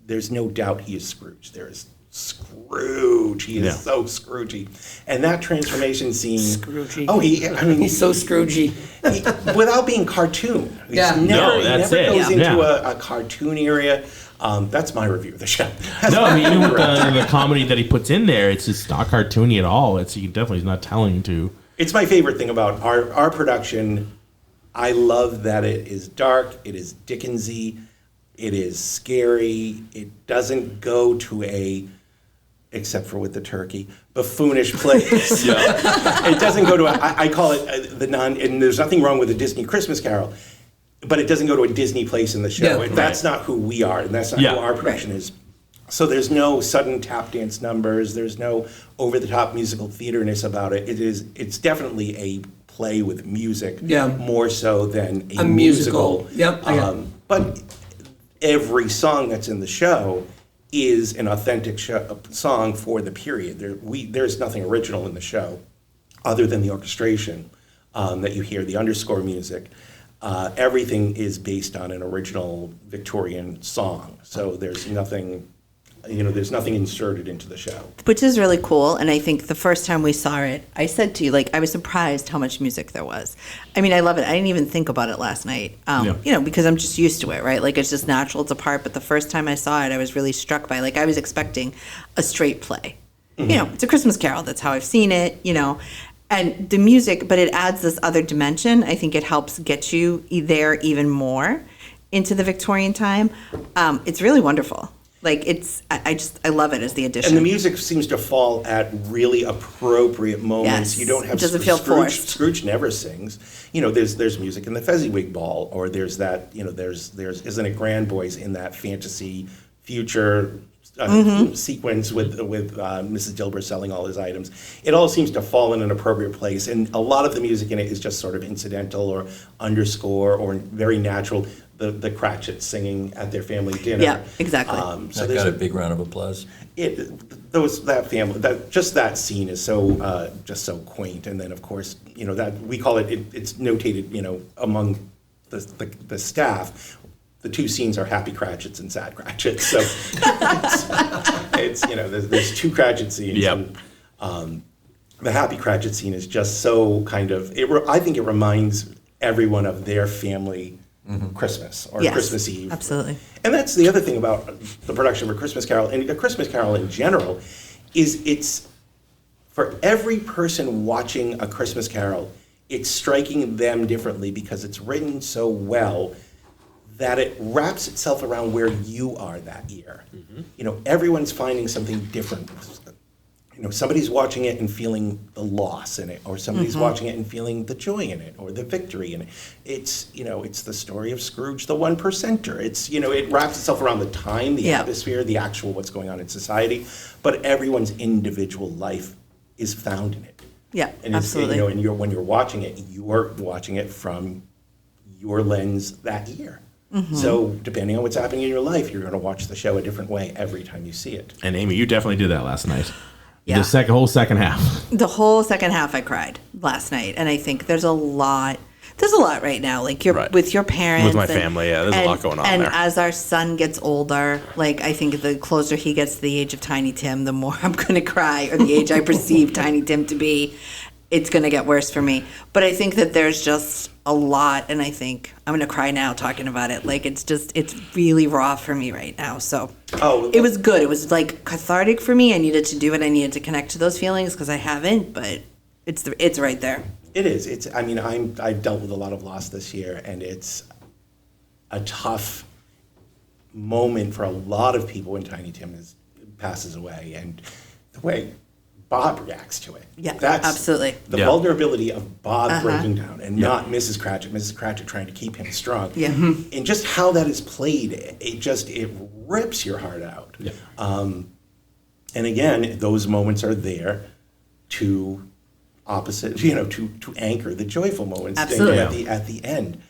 there's no doubt he is Scrooge. There is Scrooge. He is so Scroogey. And that transformation scene. Scroogey. Oh, he's so Scroogey. Without being cartoon. He never goes into a cartoon area. That's my review of the show. Even with the comedy that he puts in there, it's just not cartoony at all. He definitely is not telling to. It's my favorite thing about our production. I love that it is dark, it is Dickensy, it is scary. It doesn't go to except for with the turkey, buffoonish place. It doesn't go to I call it and there's nothing wrong with a Disney Christmas Carol, but it doesn't go to a Disney place in the show. Yeah, that's not who we are, and that's not who our production is. So there's no sudden tap dance numbers. There's no over-the-top musical theaterness about it. It's definitely a play with music, more so than a musical. But every song that's in the show is an authentic song for the period. There's nothing original in the show other than the orchestration that you hear, the underscore music. Everything is based on an original Victorian song. So there's nothing... there's nothing inserted into the show. Which is really cool. And I think the first time we saw it, I said to you, I was surprised how much music there was. I mean, I love it. I didn't even think about it last night, because I'm just used to it, right? It's just natural, it's a part. But the first time I saw it, I was really struck by, I was expecting a straight play. Mm-hmm. It's a Christmas Carol. That's how I've seen it, And the music, but it adds this other dimension. I think it helps get you there even more into the Victorian time. It's really wonderful. I love it as the addition. And the music seems to fall at really appropriate moments. Yes. You don't have It doesn't feel forced. Scrooge never sings. There's music in the Fezziwig Ball, or there's that, there's isn't it Grand Boys in that fantasy future sequence with Mrs. Dilber selling all his items. It all seems to fall in an appropriate place, and a lot of the music in it is just sort of incidental or underscore or very natural. The Cratchits singing at their family dinner. Yeah, exactly. So got a big round of applause. That scene is so just so quaint, and then of course that we call it's notated among the staff. The two scenes are happy Cratchits and sad Cratchits. So it's there's two Cratchit scenes. Yep. And, the happy Cratchit scene is just so kind of. I think it reminds everyone of their family. Christmas or Christmas Eve. Absolutely. And that's the other thing about the production of A Christmas Carol, and A Christmas Carol in general, is it's for every person watching A Christmas Carol, it's striking them differently because it's written so well that it wraps itself around where you are that year. Mm-hmm. Everyone's finding something different. Somebody's watching it and feeling the loss in it, or somebody's watching it and feeling the joy in it, or the victory in it. It's, it's the story of Scrooge, the one percenter. It's, it wraps itself around the time, the atmosphere, the actual what's going on in society, but everyone's individual life is found in it. Yeah, and absolutely. And when you're watching it, you're watching it from your lens that year. Mm-hmm. So depending on what's happening in your life, you're going to watch the show a different way every time you see it. And Amy, you definitely did that last night. Yeah. The whole second half. The whole second half I cried last night. And I think there's a lot right now. You're with your parents. With my family, there's a lot going on there. And there. as our son gets older, I think the closer he gets to the age of Tiny Tim, the more I'm going to cry, or the age I perceive Tiny Tim to be. It's going to get worse for me. But I think that there's just a lot, and I think I'm going to cry now talking about it. It's really raw for me right now. So it was good. It was cathartic for me. I needed to do it. I needed to connect to those feelings because I haven't, but it's right there. It is. I've dealt with a lot of loss this year, and it's a tough moment for a lot of people when Tiny Tim passes away, and the way Bob reacts to it. Yeah, that's absolutely. The vulnerability of Bob breaking down, and not Mrs. Cratchit. Mrs. Cratchit trying to keep him strong. Yeah. And just how that is played, it rips your heart out. Yeah. And again, those moments are there to to anchor the joyful moments. Absolutely. At the end.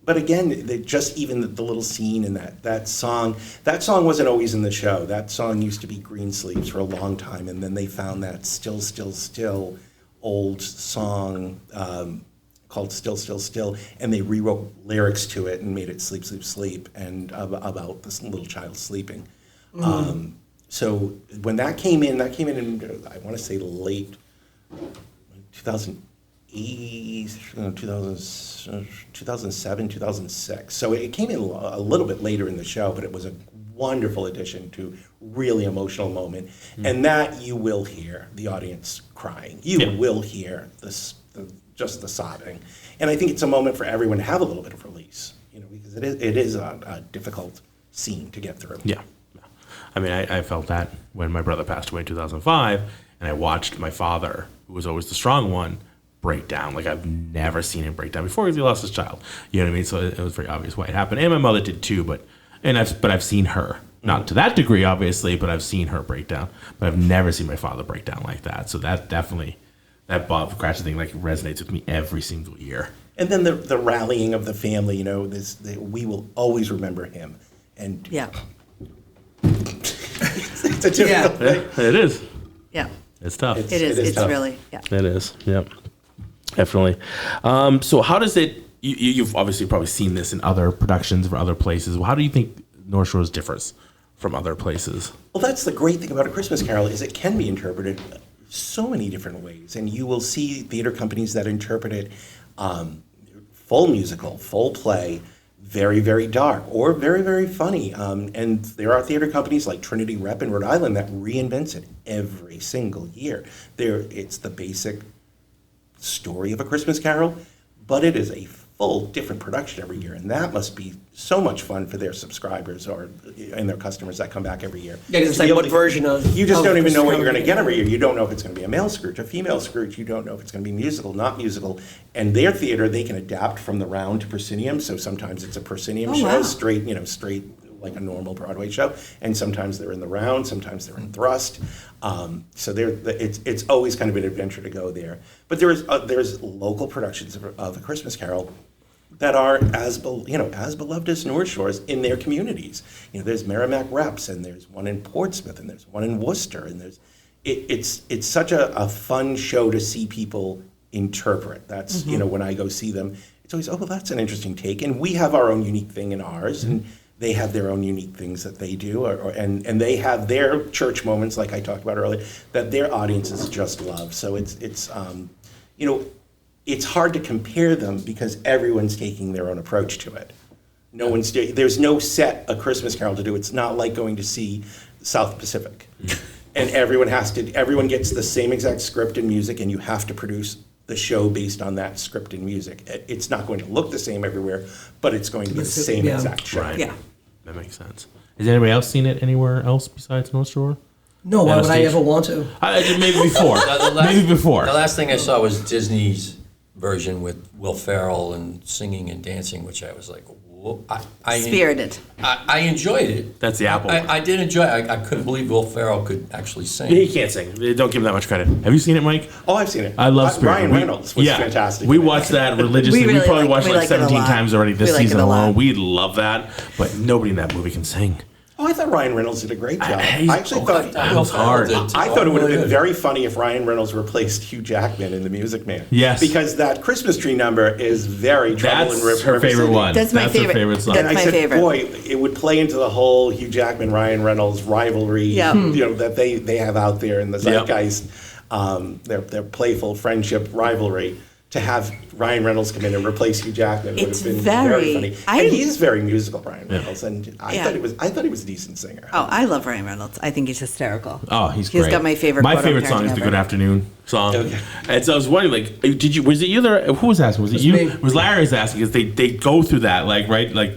But again, just even the little scene in that song wasn't always in the show. That song used to be Greensleeves for a long time, and then they found that Still, Still, Still old song called Still, Still, Still, and they rewrote lyrics to it and made it Sleep, Sleep, Sleep, and about this little child sleeping. So when that came in, I want to say late 2008, 2007, 2006. So it came in a little bit later in the show, but it was a wonderful addition to really emotional moment. And that you will hear the audience crying. You will hear just the sobbing. And I think it's a moment for everyone to have a little bit of release, because it is a difficult scene to get through. Yeah. I mean, I felt that when my brother passed away in 2005, and I watched my father, who was always the strong one, break down. Like, I've never seen him break down before because he lost his child. You know what I mean? So it was very obvious why it happened. And my mother did too, but I've seen her. Not to that degree, obviously, but I've seen her break down. But I've never seen my father break down like that. So that definitely, that Bob Cratchit thing, like, resonates with me every single year. And then the rallying of the family, we will always remember him. And Yeah. it's a difficult thing. It is. Yeah. It's tough. It is. It's tough. really, yeah. It is. Yep. Definitely. So how does it, you've obviously probably seen this in other productions or other places. How do you think North Shores differs from other places? Well, that's the great thing about A Christmas Carol is it can be interpreted so many different ways. And you will see theater companies that interpret it full musical, full play, very, very dark, or very, very funny. And there are theater companies like Trinity Rep in Rhode Island that reinvents it every single year. It's the basic story of A Christmas Carol, but it is a full different production every year, and that must be so much fun for their subscribers and their customers that come back every year. Yeah, because it's like, what version of... You just don't even know what you're going to Christmas get every year. You don't know if it's going to be a male Scrooge, a female Scrooge. You don't know if it's going to be musical, not musical. And their theater, they can adapt from the round to proscenium, so sometimes it's a proscenium show, wow. straight like a normal Broadway show, and sometimes they're in the round, sometimes they're in thrust. So it's always kind of an adventure to go there. But there's local productions of A Christmas Carol that are as beloved as North Shores in their communities. There's Merrimack Reps, and there's one in Portsmouth, and there's one in Worcester, and it's such a fun show to see people interpret. That's when I go see them, it's always, well, that's an interesting take, and we have our own unique thing in ours, and they have their own unique things that they do, and they have their church moments, like I talked about earlier, that their audiences just love. So it's hard to compare them because everyone's taking their own approach to it. There's no set A Christmas Carol to do. It's not like going to see South Pacific, and everyone gets the same exact script and music, and you have to produce the show based on that script and music. It's not going to look the same everywhere, but it's going to be the same exact show. Right. Yeah. That makes sense. Has anybody else seen it anywhere else besides North Shore? No, why would I ever want to? Maybe before. Maybe before. The last thing I saw was Disney's version with Will Ferrell and singing and dancing, which I was like, whoa. Spirited. I enjoyed it. That's the Apple one. I did enjoy it. I couldn't believe Will Ferrell could actually sing. He can't sing. Don't give him that much credit. Have you seen it, Mike? Oh, I've seen it. I love Spirit. Ryan Reynolds was fantastic. We watched that religiously. We probably watched it like 17 times already this season alone. We love that, but nobody in that movie can sing. Oh, I thought Ryan Reynolds did a great job. I actually thought it was hard. I thought it would have been very funny if Ryan Reynolds replaced Hugh Jackman in The Music Man. Yes. Because that Christmas tree number is very Trouble in That's River her favorite City. one. That's my favorite. Her favorite song. That's And my I said, favorite. boy, it would play into the whole Hugh Jackman, Ryan Reynolds rivalry, Yeah. That they have out there in the zeitgeist, their playful friendship rivalry. To have Ryan Reynolds come in and replace Hugh Jackman would It's have been very very- funny. And he is very musical, Ryan Reynolds, and I Yeah. thought he was a decent singer. Oh, I love Ryan Reynolds. I think he's hysterical. Oh, he's great. He's got my favorite. My quote on favorite song is parenting the ever. Good Afternoon song. Okay. And so I was wondering, like, was it you that, who was asking? Was it you? me. It was Larry was asking, because they go through that, like, right? Like,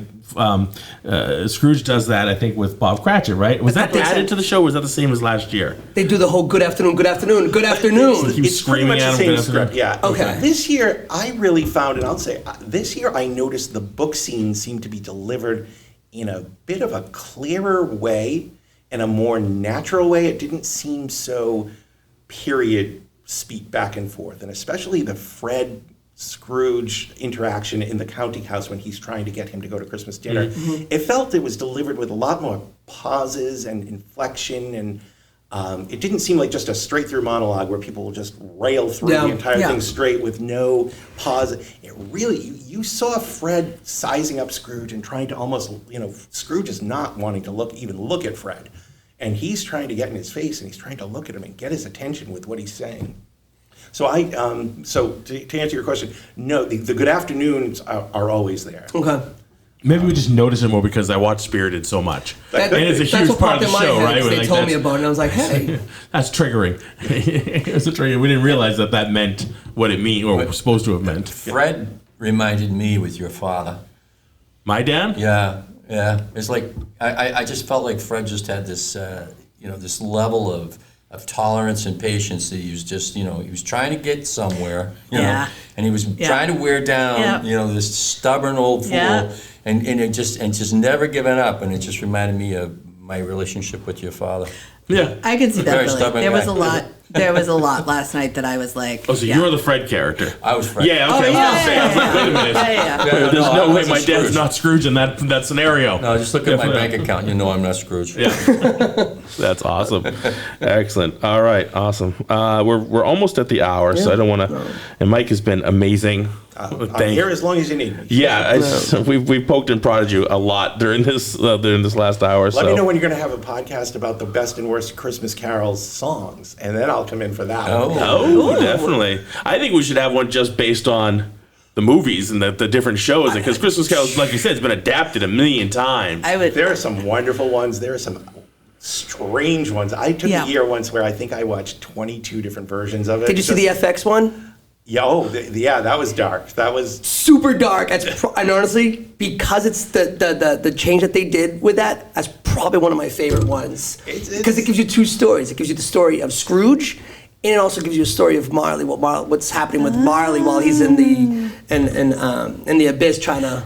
Scrooge does that, I think, with Bob Cratchit, right? Was that added to the show, or was that the same as last year? They do the whole good afternoon, good afternoon, good afternoon. Keep It's pretty screaming much at the him. same script, yeah. Okay. This year, I really found, and I'll say, this year I noticed the book scenes seemed to be delivered in a bit of a clearer way, in a more natural way. It didn't seem so period speak back and forth, and especially the Fred Scrooge interaction in the counting house when he's trying to get him to go to Christmas dinner. It felt it was delivered with a lot more pauses and inflection, and it didn't seem like just a straight through monologue where people will just rail through the entire thing straight with no pause. It really, you saw Fred sizing up Scrooge and trying to almost, Scrooge is not wanting to even look at Fred. And he's trying to get in his face, and he's trying to look at him and get his attention with what he's saying. So to answer your question, no, the good afternoons are always there. Okay. Maybe we just notice it more because I watch Spirited so much. And it's a That's huge what part of popped the in my show, head, right? 'cause They told me about it, and I was like, hey. That's triggering. It was a trigger. We didn't realize that meant what it meant, or was supposed to have meant. Fred reminded me with your father. My dad? Yeah. It's like I just felt like Fred just had this, this level of tolerance and patience that he was just, he was trying to get somewhere, you know, and he was trying to wear down, this stubborn old fool, and it just never giving up, and it just reminded me of my relationship with your father. Yeah. I can see that, Very Billy. stubborn There was guy. a lot. There was a lot last night that I was like, Oh, so you're the Fred character. I was Fred. Yeah, okay. I was gonna say, wait a minute. Yeah. There's I no way wasn't my dad's Scrooge. not Scrooge in that scenario. No, just look at my bank account. You know I'm not Scrooge. Yeah. That's awesome. Excellent. All right. Awesome. We're almost at the hour, so I don't want to. And Mike has been amazing. I'm here as long as you need me. Yeah, we've poked and prodded you a lot during this last hour. Let me know when you're going to have a podcast about the best and worst Christmas carols songs, and then I'll come in for that one. Oh, definitely. I think we should have one just based on the movies and the different shows, because Christmas carols, like you said, has been adapted a million times. There are some wonderful ones. There are some strange ones. I took a year once where I think I watched 22 different versions of it. Did you see the FX one? Yeah, that was dark. That was super dark. And honestly, because it's the change that they did with that, that's probably one of my favorite ones. Because it gives you two stories. It gives you the story of Scrooge, and it also gives you a story of Marley. What's happening with Marley while he's in the abyss trying to.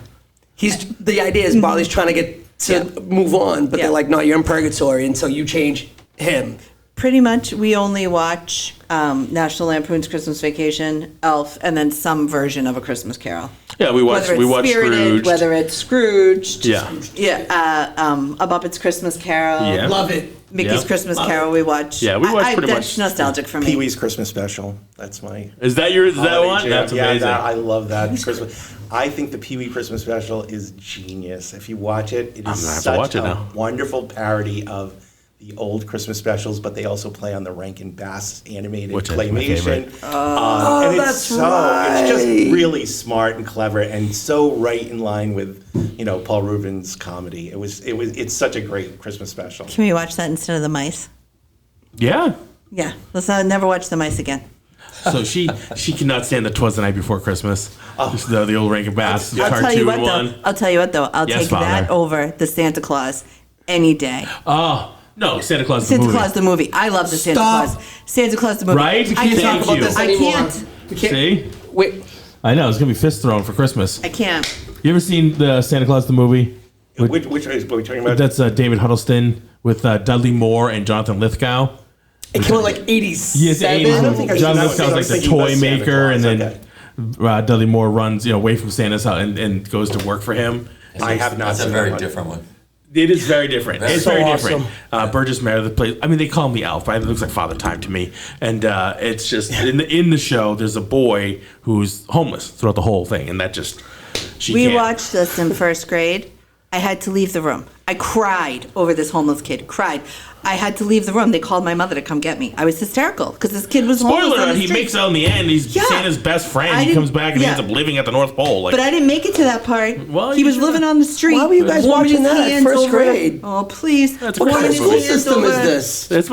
The idea is Marley's trying to get to move on, but they're like, no, you're in purgatory until you change him. Pretty much, we only watch National Lampoon's Christmas Vacation, Elf, and then some version of A Christmas Carol. Yeah, we watch Spirited, Scrooge. whether it's Scrooged. Yeah. A Muppet's Christmas Carol. Yeah. Love it. Mickey's Christmas Carol. We watch. Yeah, we watch pretty that's much. nostalgic for me. Pee-wee's Christmas Special. That's my. Is that one? jam. That's amazing. I love that Christmas. I think the Pee-wee Christmas Special is genius. If you watch it, it is such a wonderful parody of the old Christmas specials, but they also play on the Rankin Bass animated claymation. And that's it's just really smart and clever and so right in line with, Paul Rubin's comedy. It's such a great Christmas special. Can we watch that instead of the mice? Yeah. Yeah. Let's never watch the mice again. So she cannot stand the 'Twas the Night Before Christmas. The old Rankin Bass I'll tell you one. I'll tell you what though. I'll take that over the Santa Claus any day. Oh. No, Santa Claus the Santa movie. Claus the movie. I love the Santa Claus. Santa Claus the movie. Right? We can't talk about this anymore. I can't. We can't. See? Wait. I know, it's going to be fist thrown for Christmas. I can't. You ever seen the Santa Claus the movie? Which is what we talking about? That's David Huddleston with Dudley Moore and Jonathan Lithgow. It came out like 87. Yeah, it's the 80s. I don't think I've seen John that one. Lithgow's I like was the thinking toy about Santa maker, and Claus. then Dudley Moore runs away from Santa's house and goes to work for him. I have not That's seen a very that one. different one. It is very different. It's so very awesome. different. Burgess Meredith plays. I mean, they call him the elf, but it looks like Father Time to me. And it's just in the show. There's a boy who's homeless throughout the whole thing, and that just We watched this in first grade. I had to leave the room. I cried over this homeless kid. Cried. I had to leave the room. They called my mother to come get me. I was hysterical because this kid was homeless Spoiler on the alert, he street. makes out in the end. He's Santa's best friend. He comes back and he ends up living at the North Pole. But I didn't make it to that part. Well, he you was should've. living on the street. Why were you guys warming watching his that at hands first over- grade? Oh, please. That's What kind Warming of his school hands system over- is this? it's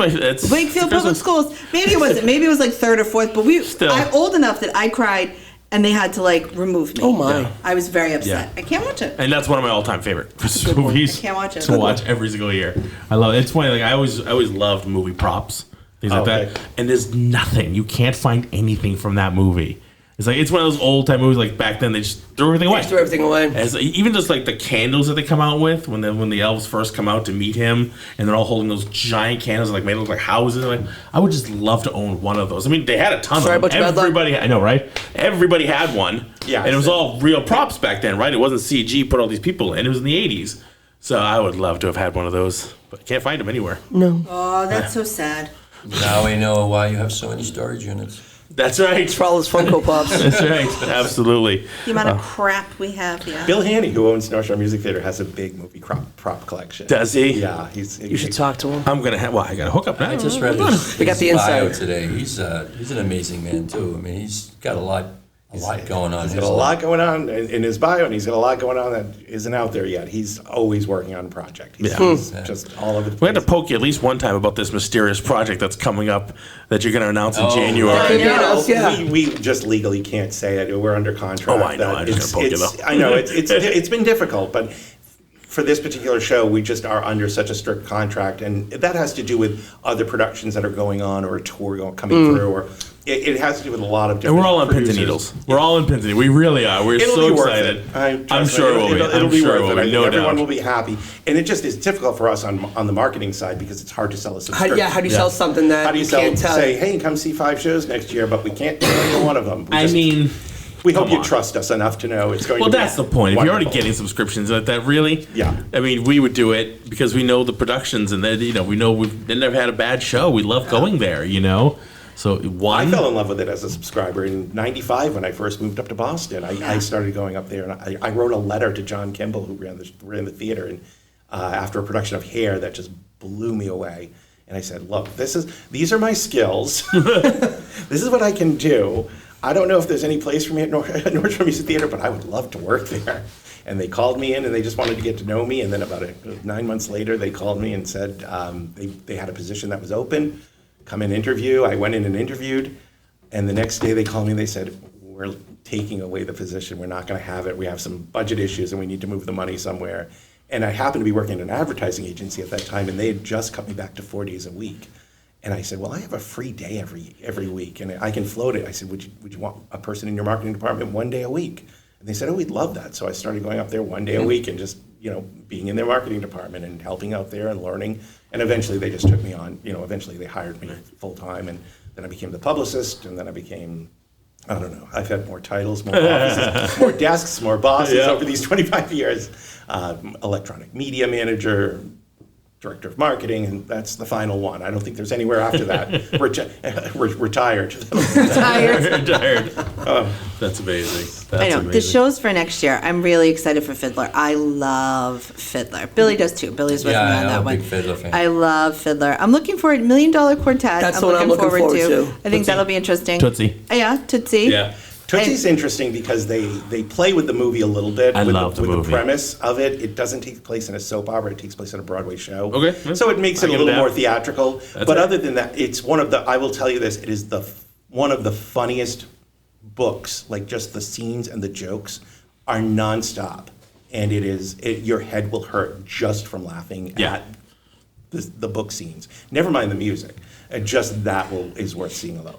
Wakefield Public Christmas. Schools. Maybe it wasn't. Maybe it was like third or fourth. But Still. I'm old enough that I cried, and they had to remove me. Oh my. I was very upset. Yeah. I can't watch it. And that's one of my all-time favorite Christmas movies. I can't watch it. To watch every single year. I love it. It's funny. I always loved movie props, things like Okay. that. And there's nothing. You can't find anything from that movie. It's one of those old time movies. Like back then, they just threw everything away. Threw everything away. Even just like the candles that they come out with when the elves first come out to meet him, and they're all holding those giant candles like made it look like houses. Like I would just love to own one of those. I mean, they had a ton of them. Everybody, I know, right? Everybody had one. Yeah, and it was all real props back then, right? It wasn't CG. Put all these people in. It was in the '80s. So I would love to have had one of those, but I can't find them anywhere. No. Oh, that's so sad. Now we know why you have so many storage units. That's right. It's for all those Funko Pops. That's right. Absolutely. The amount of crap we have, yeah. Bill Haney, who owns North Shore Music Theater, has a big movie prop collection. Does he? Yeah, You should talk to him. I'm gonna have. Well, I got to hook up now. I just read his, We got the bio insight. today. He's an amazing man too. I mean, he's got a lot going on. He's got a lot going on in his bio, and he's got a lot going on that isn't out there yet. He's always working on a project. He's just all over the place. We had to poke you at least one time about this mysterious project that's coming up that you're going to announce in January. Yeah. We just legally can't say it. We're under contract. Oh, I know. I'm just going to poke you, though. I know. It's been difficult, but for this particular show, we just are under such a strict contract, and that has to do with other productions that are going on or a tour coming through, or it has to do with a lot of different. And we're all on producers. pins and needles. We're all on pins and needles. We really are. We're It'll so be worth excited. it. I'm sure it will be. It'll be worth it. No Everyone doubt. will be happy, and it just is difficult for us on the marketing side because it's hard to sell a subscription. How do you sell something that How do you can't tell? say, hey, come see 5 shows next year, but we can't tell you one of them. We hope come you on. trust us enough to know it's going to Well, be that's the point. If you're already wonderful. getting subscriptions like that, really, Yeah. I mean, we would do it because we know the productions, and then we know we've never had a bad show. We love going there, So I fell in love with it as a subscriber in '95 when I first moved up to Boston. I started going up there, and I wrote a letter to John Kimball, who ran the theater, and after a production of Hair that just blew me away. And I said, look, these are my skills. This is what I can do. I don't know if there's any place for me at North Shore Music Theater, but I would love to work there. And they called me in, and they just wanted to get to know me. And then about 9 months later, they called me and said they had a position that was open. Come and interview. I went in and interviewed. And the next day they called me and they said, we're taking away the position. We're not going to have it. We have some budget issues, and we need to move the money somewhere. And I happened to be working at an advertising agency at that time, and they had just cut me back to 4 days a week. And I said, well, I have a free day every week, and I can float it. I said, would you want a person in your marketing department 1 day a week? And they said, oh, we'd love that. So I started going up there 1 day a week and just, being in their marketing department and helping out there and learning. And eventually they just took me on. Eventually they hired me full time, and then I became the publicist, and then I became, I don't know, I've had more titles, more offices, more desks, more bosses over these 25 years. Electronic media manager, director of marketing, and that's the final one. I don't think there's anywhere after that. Retired. Retired. That's amazing. I know. The shows for next year, I'm really excited for Fiddler. I love Fiddler. Billy does too. Billy's with me on that I'm a one. big Fiddler fan. I love Fiddler. I'm looking forward to $1 Million Quartet. That's the one I'm looking forward to. I think that'll be interesting. Tootsie. Yeah, Tootsie. Yeah. Tootsie's interesting because they play with the movie a little bit. I with love the movie. The premise of it. It doesn't take place in a soap opera. It takes place in a Broadway show. Okay. So it makes it a little more theatrical. That's but right. other than that, it's one of the, I will tell you this, it is one of the funniest books. Like just the scenes and the jokes are nonstop. And your head will hurt just from laughing at the book scenes. Never mind the music. Just that is worth seeing alone.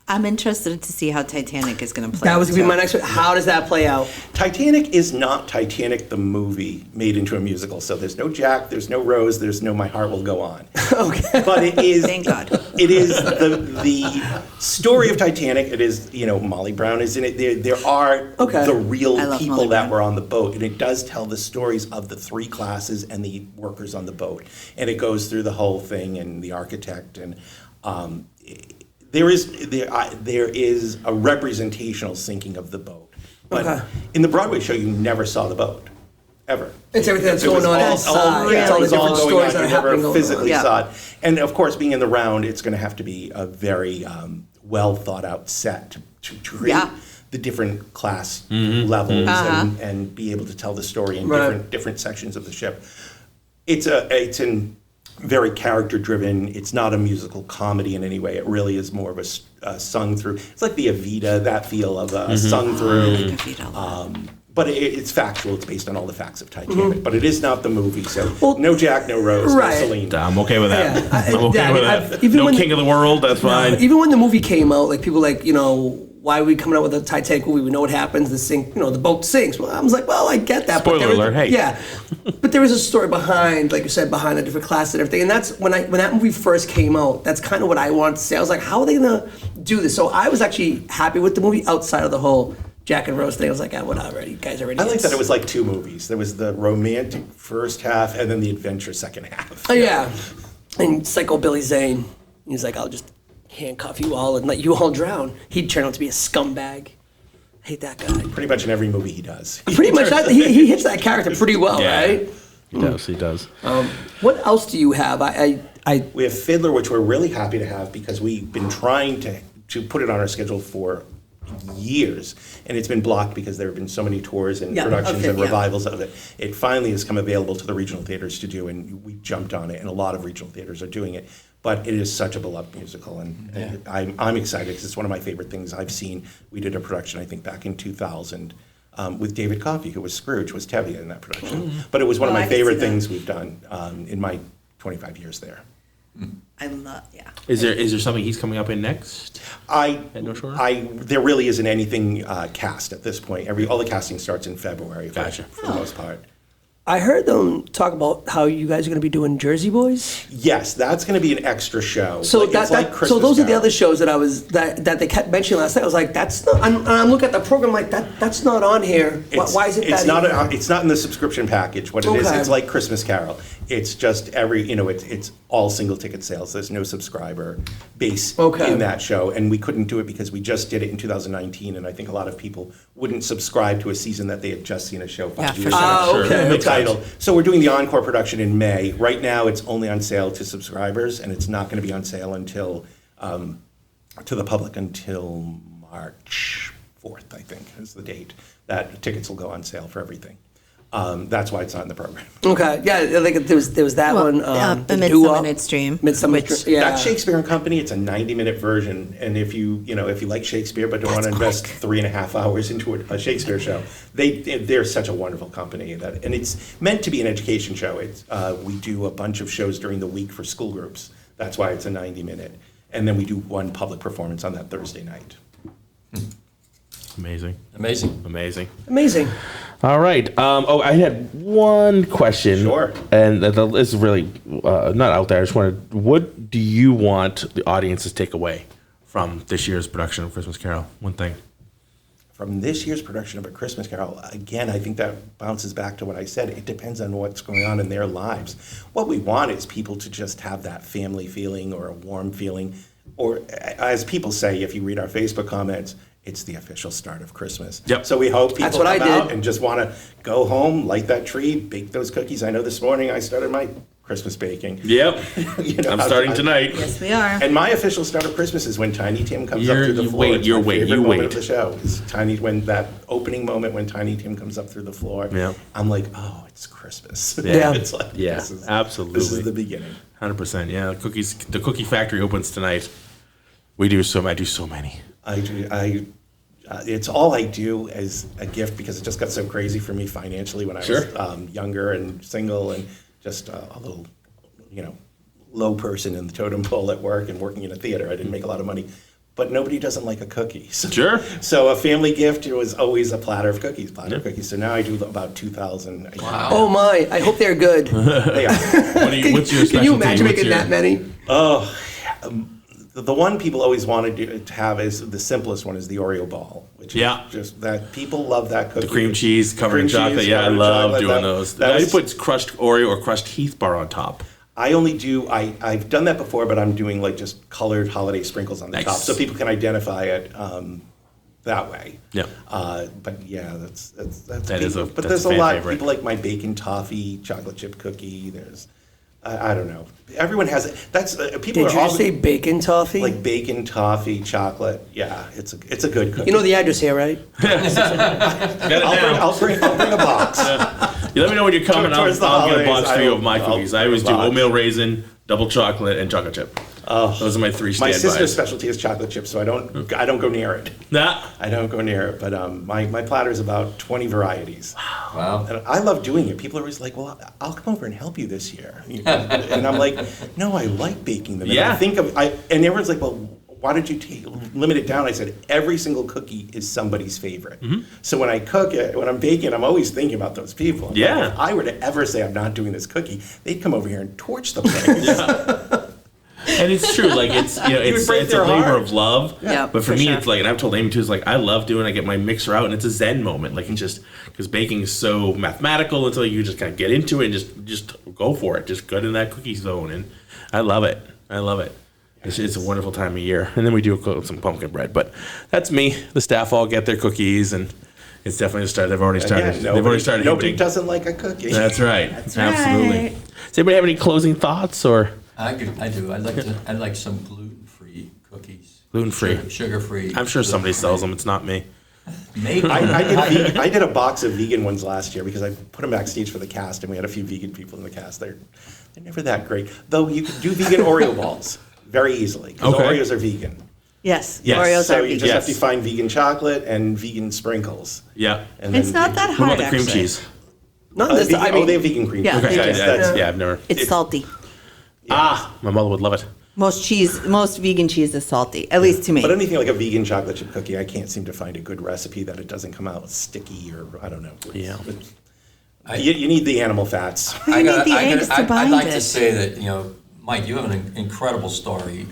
I'm interested to see how Titanic is going to play. That was going to be my next one. How does that play out? Titanic is not Titanic the movie made into a musical. So there's no Jack, there's no Rose, there's no My Heart Will Go On. Okay. But it is Thank God. It is the story of Titanic. It is, Molly Brown is in it. There are the real I love people Molly that Brown. were on the boat, and it does tell the stories of the 3 classes and the workers on the boat. And it goes through the whole thing and the architect and there is a representational sinking of the boat. But in the Broadway show, you never saw the boat, ever. It's everything that's going on outside. It's all the different stories that are happening. You never physically Yeah. saw it. And of course, being in the round, it's going to have to be a very well thought out set to create the different class levels and be able to tell the story in different sections of the ship. It's an very character driven. It's not a musical comedy in any way. It really is more of a sung through. It's like the Evita, that feel of a sung through. But it's factual. It's based on all the facts of Titanic. But it is not the movie. So no Jack, no Rose, no Celine. I'm okay with that. Yeah. I'm okay with that. Even No when King of the World. That's fine. Even when the movie came out, like people why are we coming out with a Titanic movie? We know what happens. The boat sinks. Well, I was like, well, I get that. Spoiler alert, hey. Yeah, but there is a story behind, like you said, behind the different classes and everything. And that's when that movie first came out. That's kind of what I wanted to say. I was like, how are they gonna do this? So I was actually happy with the movie outside of the whole Jack and Rose thing. I was like, whatever, you guys are already. I like that it was like two movies. There was the romantic first half and then the adventure second half. Oh yeah, and Psycho Billy Zane. He's like, I'll just handcuff you all and let you all drown. He'd turn out to be a scumbag. I hate that guy. Pretty much in every movie he does. Pretty much, he hits that character pretty well, right? He does. What else do you have? We have Fiddler, which we're really happy to have because we've been trying to put it on our schedule for years, and it's been blocked because there have been so many tours and productions and revivals of it. It finally has come available to the regional theaters to do, and we jumped on it, and a lot of regional theaters are doing it. But it is such a beloved musical, and I'm excited because it's one of my favorite things I've seen. We did a production, I think, back in 2000 with David Coffey, who was Scrooge, was Tevye in that production. But it was one of my favorite things we've done in my 25 years there. I love, Is there something he's coming up in next? There really isn't anything cast at this point. All the casting starts in February for the most part. I heard them talk about how you guys are going to be doing Jersey Boys. Yes, that's going to be an extra show. So so those are the other shows that they kept mentioning last night. I was like, that's not. I'm looking at the program like that's not on here. Why is it that? It's not in the subscription package. What it is, it's like Christmas Carol. It's just it's all single ticket sales. There's no subscriber base in that show, and we couldn't do it because we just did it in 2019, and I think a lot of people wouldn't subscribe to a season that they had just seen a show 5 years ago. The title. So we're doing the encore production in May. Right now, it's only on sale to subscribers, and it's not going to be on sale until to the public until March 4th, I think, is the date that tickets will go on sale for everything. That's why it's not in the program. Okay, yeah, I think there was that one. The Midsummer Night's Dream. That's Shakespeare and Company. It's a 90-minute version, and if you like Shakespeare but don't want to invest 3.5 hours into a Shakespeare show, they're such a wonderful company and it's meant to be an education show. We do a bunch of shows during the week for school groups. That's why it's a 90-minute, and then we do one public performance on that Thursday night. Amazing. All right. I had one question. Sure. And this is really not out there. I just wanted, what do you want the audience to take away from this year's production of Christmas Carol? One thing. From this year's production of A Christmas Carol, again, I think that bounces back to what I said. It depends on what's going on in their lives. What we want is people to just have that family feeling or a warm feeling. Or as people say, if you read our Facebook comments, it's the official start of Christmas. Yep. So we hope people come out and just want to go home, light that tree, bake those cookies. I know this morning I started my Christmas baking. Yep. I'm starting tonight. Yes, we are. And my official start of Christmas is when Tiny Tim comes up through the floor. You wait. Of the show is when that opening moment when Tiny Tim comes up through the floor. Yeah. I'm like, oh, it's Christmas. Yeah. It's like, absolutely. This is the beginning. 100%. Yeah. The cookie factory opens tonight. I do so many. It's all I do as a gift because it just got so crazy for me financially when I was younger and single and just a little, low person in the totem pole at work and working in a theater. I didn't make a lot of money, but nobody doesn't like a cookie. So a family gift was always a platter of cookies. So now I do about 2,000. Wow. Oh my! I hope they're good. They are. What's your specialty? Can you imagine making that many? Oh. The one people always wanted to have is the simplest one is the Oreo ball, which is just that people love that cookie. The cream cheese covered in chocolate. I love doing those. You put crushed Oreo or crushed Heath bar on top. I only do. I've done that before, but I'm doing like just colored holiday sprinkles on the top, so people can identify it that way. Yeah. But yeah, that's there's a lot. Favorite. People like my bacon toffee chocolate chip cookie. There's. I don't know. Everyone has it. That's people. Did you say bacon toffee? Like bacon toffee chocolate. Yeah, it's a good cookie. You know the address here, right? I'll bring a box. You let me know when you're coming. I'll get a box for you of my cookies. I always do oatmeal raisin, double chocolate, and chocolate chip. Those are my three standbys. My sister's specialty is chocolate chip, so I don't go near it. Nah. I don't go near it. But my platter is about 20 varieties. Wow. And I love doing it. People are always like, well, I'll come over and help you this year. And I'm like, no, I like baking them. And and everyone's like, well, why don't you limit it down? I said, every single cookie is somebody's favorite. So when I cook it, when I'm baking, I'm always thinking about those people. Yeah. Like, if I were to ever say I'm not doing this cookie, they'd come over here and torch the place. And it's true, like it's it's break a their labor heart. of love. Yeah, but for for me, sure. it's like, and I've told Amy too, it's like I love doing. I get my mixer out, and it's a zen moment. Like, it's just because baking is so mathematical until you just kind of get into it and just go for it. Just get in that cookie zone, and I love it. I love it. It's a wonderful time of year, and then we do some pumpkin bread. But that's me. The staff all get their cookies, and it's definitely started. They've already started. Again, They've already started. Nobody hinting. doesn't like a cookie. That's right. Absolutely. right. Does anybody have any closing thoughts or I do. I'd like some gluten-free cookies. gluten-free? Sugar-free. I'm sure somebody sells them. It's not me. Maybe. I did a box of vegan ones last year because I put them backstage for the cast, and we had a few vegan people in the cast. They're never that great. Though you can do vegan Oreo balls very easily because Okay. Oreos are vegan. Yes, Yes. Oreos So are you vegan. just have to find vegan chocolate and vegan sprinkles. Yeah. And It's then not that What hard, about the cream actually. cheese? Not this. I mean, they have vegan cream Yeah, cheese. they Okay, do. yeah, I've never. It's salty. My mother would love it. Most vegan cheese is salty, at least to me. But anything like a vegan chocolate chip cookie, I can't seem to find a good recipe that it doesn't come out sticky or I don't know. Yeah. You need the animal fats. You need the eggs to I'd bind like it. to say that, Mike, you have an incredible story.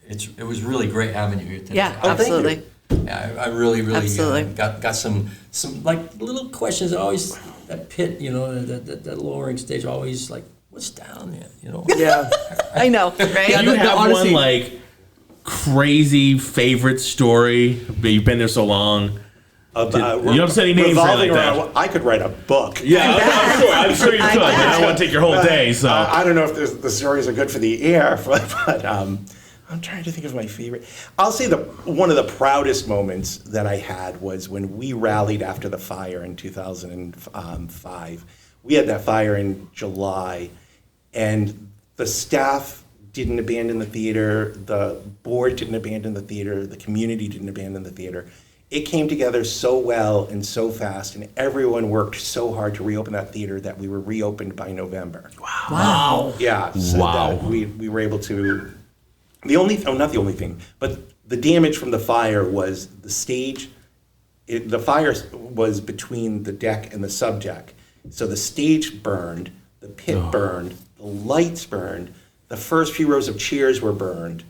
It was really great having you here today. Yeah, absolutely. Yeah, I really Absolutely. got some like little questions that pit, that lowering stage always like, what's down there, yeah. I know, right? Yeah, Do you no, have honestly- one like crazy favorite story? But you've been there so long. You don't have to say any names or anything like that. I could write a book. Yeah, I'm sure you could. But I don't want to take your whole day. So I don't know if the stories are good for the air, but I'm trying to think of my favorite. I'll say one of the proudest moments that I had was when we rallied after the fire in 2005. We had that fire in July, and the staff didn't abandon the theater, the board didn't abandon the theater, the community didn't abandon the theater. It came together so well and so fast, and everyone worked so hard to reopen that theater that we were reopened by November. Wow. Yeah. So Wow. that we were able to. Not the only thing, but the damage from the fire was the stage. The fire was between the deck and the subdeck. So the stage burned, the pit burned, the lights burned, the first few rows of chairs were burned,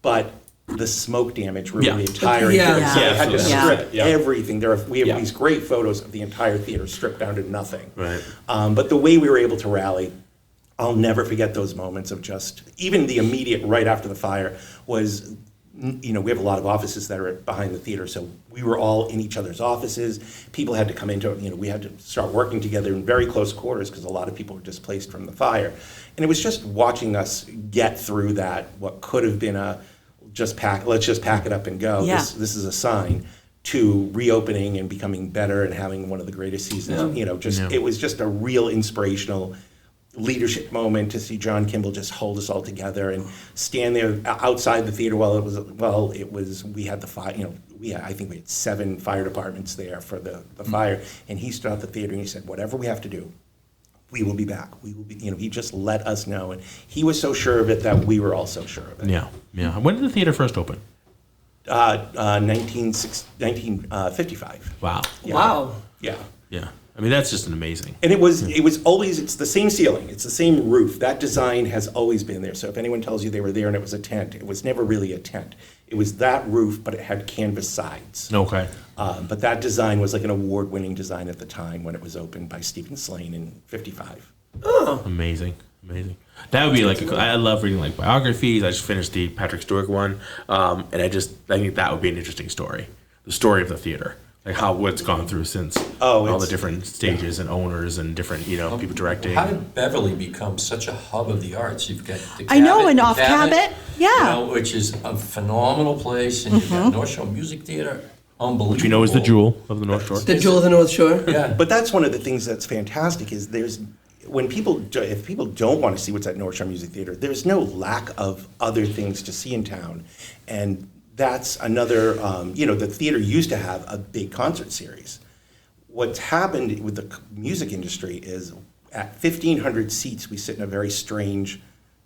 but the smoke damage ruined Yeah. the entire Yeah. theater. So Yeah, they had to absolutely. strip Yeah. everything. We have Yeah. these great photos of the entire theater stripped down to nothing. Right. But the way we were able to rally, I'll never forget those moments of just, even the immediate right after the fire was, we have a lot of offices that are behind the theater, so we were all in each other's offices. People had to come into, we had to start working together in very close quarters because a lot of people were displaced from the fire. And it was just watching us get through that, what could have been let's just pack it up and go. Yeah. This is a sign to reopening and becoming better and having one of the greatest seasons. It was just a real inspirational leadership moment to see John Kimball just hold us all together and stand there outside the theater while we had the fire. I think we had 7 fire departments there for the fire, and he stood at the theater and he said, "Whatever we have to do, we will be back. We will be." He just let us know, and he was so sure of it that we were all so sure of it. yeah. When did the theater first open? 1955. Wow. Yeah. Wow. Yeah. Yeah. I mean, that's just an amazing. And it was always, it's the same ceiling, it's the same roof. That design has always been there. So if anyone tells you they were there and it was a tent, it was never really a tent. It was that roof, but it had canvas sides. Okay. But that design was like an award-winning design at the time when it was opened by Stephen Slane in '55. Amazing. That would be I love reading like biographies. I just finished the Patrick Stewart one, and I think that would be an interesting story. The story of the theater, like what's gone through since all the different stages and owners and different people directing. How did Beverly become such a hub of the arts? You've got the I know, Cabot, and the off Cabot, yeah. which is a phenomenal place, and you've got North Shore Music Theater, unbelievable. Which we know is the jewel of the North Shore. The Jewel of the North Shore. Yeah. But that's one of the things that's fantastic is if people don't want to see what's at North Shore Music Theater, there's no lack of other things to see in town. And that's another, the theater used to have a big concert series. What's happened with the music industry is at 1,500 seats, we sit in a very strange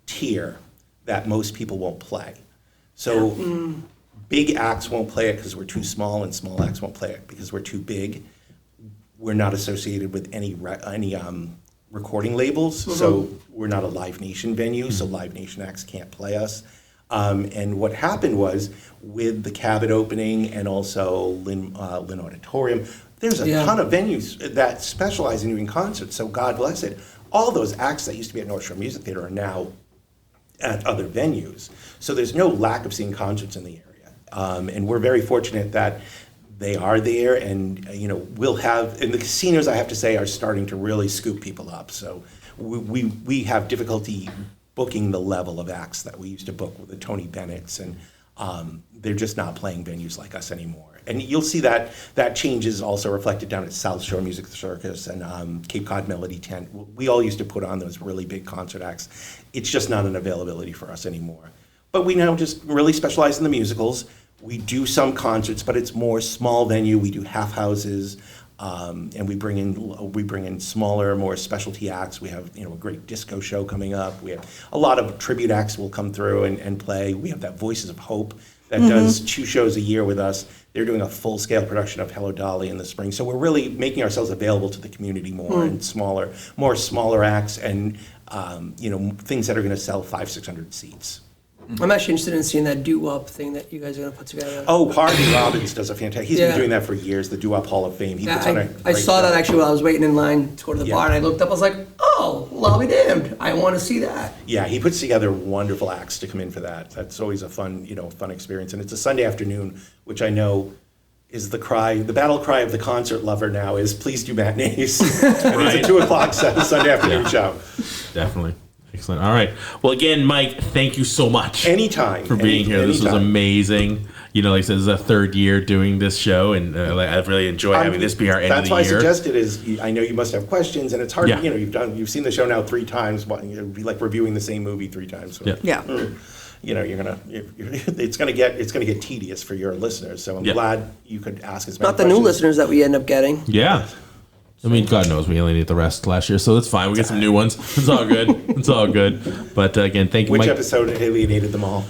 tier that most people won't play. So big acts won't play it because we're too small, and small acts won't play it because we're too big. We're not associated with any recording labels, so we're not a Live Nation venue, so Live Nation acts can't play us. And what happened was, with the Cabot opening and also Lynn Auditorium, there's a ton of venues that specialize in doing concerts, so God bless it. All those acts that used to be at North Shore Music Theater are now at other venues. So there's no lack of seeing concerts in the area. And we're very fortunate that they are there, and we'll have, and the casinos, I have to say, are starting to really scoop people up. So we have difficulty booking the level of acts that we used to book with the Tony Bennett's, and they're just not playing venues like us anymore. And you'll see that change is also reflected down at South Shore Music Circus and Cape Cod Melody Tent. We all used to put on those really big concert acts. It's just not an availability for us anymore. But we now just really specialize in the musicals. We do some concerts, but it's more small venue. We do half houses, and we bring in smaller, more specialty acts. We have a great disco show coming up. We have a lot of tribute acts will come through and play. We have that Voices of Hope that does 2 shows a year with us. They're doing a full-scale production of Hello Dolly in the spring. So we're really making ourselves available to the community more, and smaller acts, and things that are going to sell 500-600 seats. I'm actually interested in seeing that doo-wop thing that you guys are going to put together. Oh, Harvey Robbins does a fantastic. He's been doing that for years. The Doo-Wop Hall of Fame. He puts on I saw that actually while I was waiting in line to go to the bar, and I looked up. I was like, "Oh, well, I'll be damned! I want to see that." Yeah, he puts together wonderful acts to come in for that. That's always a fun experience, and it's a Sunday afternoon, which I know is the battle cry of the concert lover now is please do matinees. And it's a 2:00 Sunday afternoon show. Definitely. Excellent. All right. Well, again, Mike, thank you so much. Anytime. For being here. This was amazing. Like I said, this is a 3rd year doing this show, and I really enjoy having this be our end of the year. That's why I suggested is I know you must have questions, and it's hard. You've seen the show now 3 times. It'd be like reviewing the same movie 3 times. So, it's gonna get tedious for your listeners. So I'm glad you could ask as many questions. Not the new listeners that we end up getting. Yeah. I mean, God knows we only need the rest last year, so that's fine. We get some new ones. It's all good. It's all good. But again, thank you, Which Mike. episode alienated them all?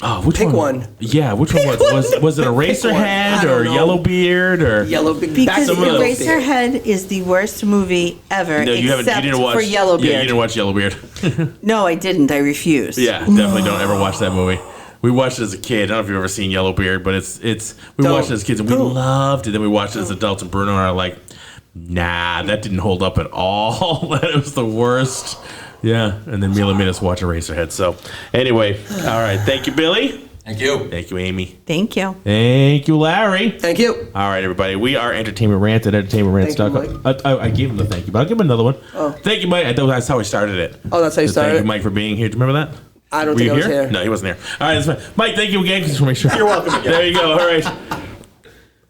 Oh, which Pick one? one. Yeah, which one was it? Eraserhead or Yellowbeard or Yellowbeard? Because Eraserhead is the worst movie ever, No, you didn't watch for Yellowbeard. Yeah, you didn't watch Yellowbeard. No, I didn't. I refused. Yeah, definitely don't ever watch that movie. We watched it as a kid. I don't know if you've ever seen Yellowbeard, but we watched it as kids and we loved it. Then we watched it as adults, and Bruno and I are like, nah, that didn't hold up at all. That was the worst. Yeah, and then Mila made us watch Eraserhead. So, anyway, all right. Thank you, Billy. Thank you. Thank you, Amy. Thank you. Thank you, Larry. Thank you. All right, everybody. We are Entertainment Rant at entertainmentrants.com. I gave him the thank you, but I'll give him another one. Oh. Thank you, Mike. That's how we started it. Oh, that's how you started it? Thank you, Mike, for being here. Do you remember that? I don't think I was here. No, he wasn't here. All right, that's fine. Mike, thank you again. Just to make sure. You're welcome again. There you go. All right.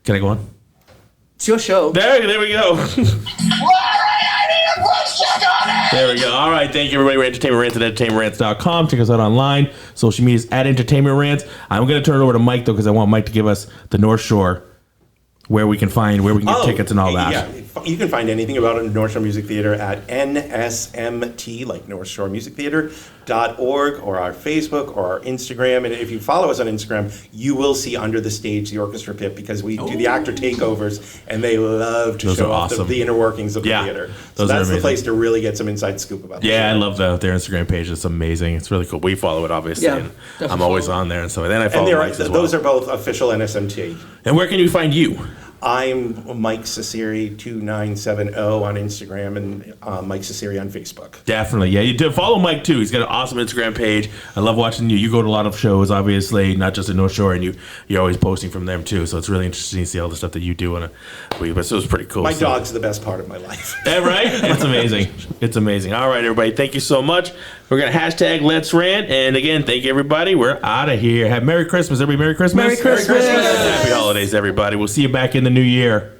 Can I go on? It's your show. There we go. There we go. All right. Thank you, everybody. We're Entertainment Rants at entertainmentrants.com. Check us out online. Social media is at Entertainment Rants. I'm going to turn it over to Mike, though, because I want Mike to give us the North Shore, where we can get tickets and all that. Yeah, you can find anything about it in North Shore Music Theater at NSMT, like North Shore Music Theater.org, or our Facebook or our Instagram. And if you follow us on Instagram, you will see under the stage the orchestra pit, because we do the actor takeovers, and they love to show off the inner workings of the theater. So that's the place to really get some inside scoop about it. Yeah, I love their Instagram page. It's amazing. It's really cool. We follow it, obviously. Yeah, and I'm always on there. And so then I follow Mike as well. Those are both official NSMT. And where can you find you? I'm Mike Ciceri 2970 on Instagram, and Mike Ciceri on Facebook. Definitely, yeah. You do follow Mike too. He's got an awesome Instagram page. I love watching you. You go to a lot of shows, obviously, not just in North Shore, and you're always posting from them too. So it's really interesting to see all the stuff that you do on a week. But so it's pretty cool. My dog's the best part of my life. Yeah, right? It's amazing. It's amazing. All right, everybody. Thank you so much. We're gonna hashtag Let's Rant, and again, thank you, everybody. We're out of here. Have Merry Christmas, everybody. Merry Christmas. Merry Christmas. Happy holidays, everybody. We'll see you back in the new year.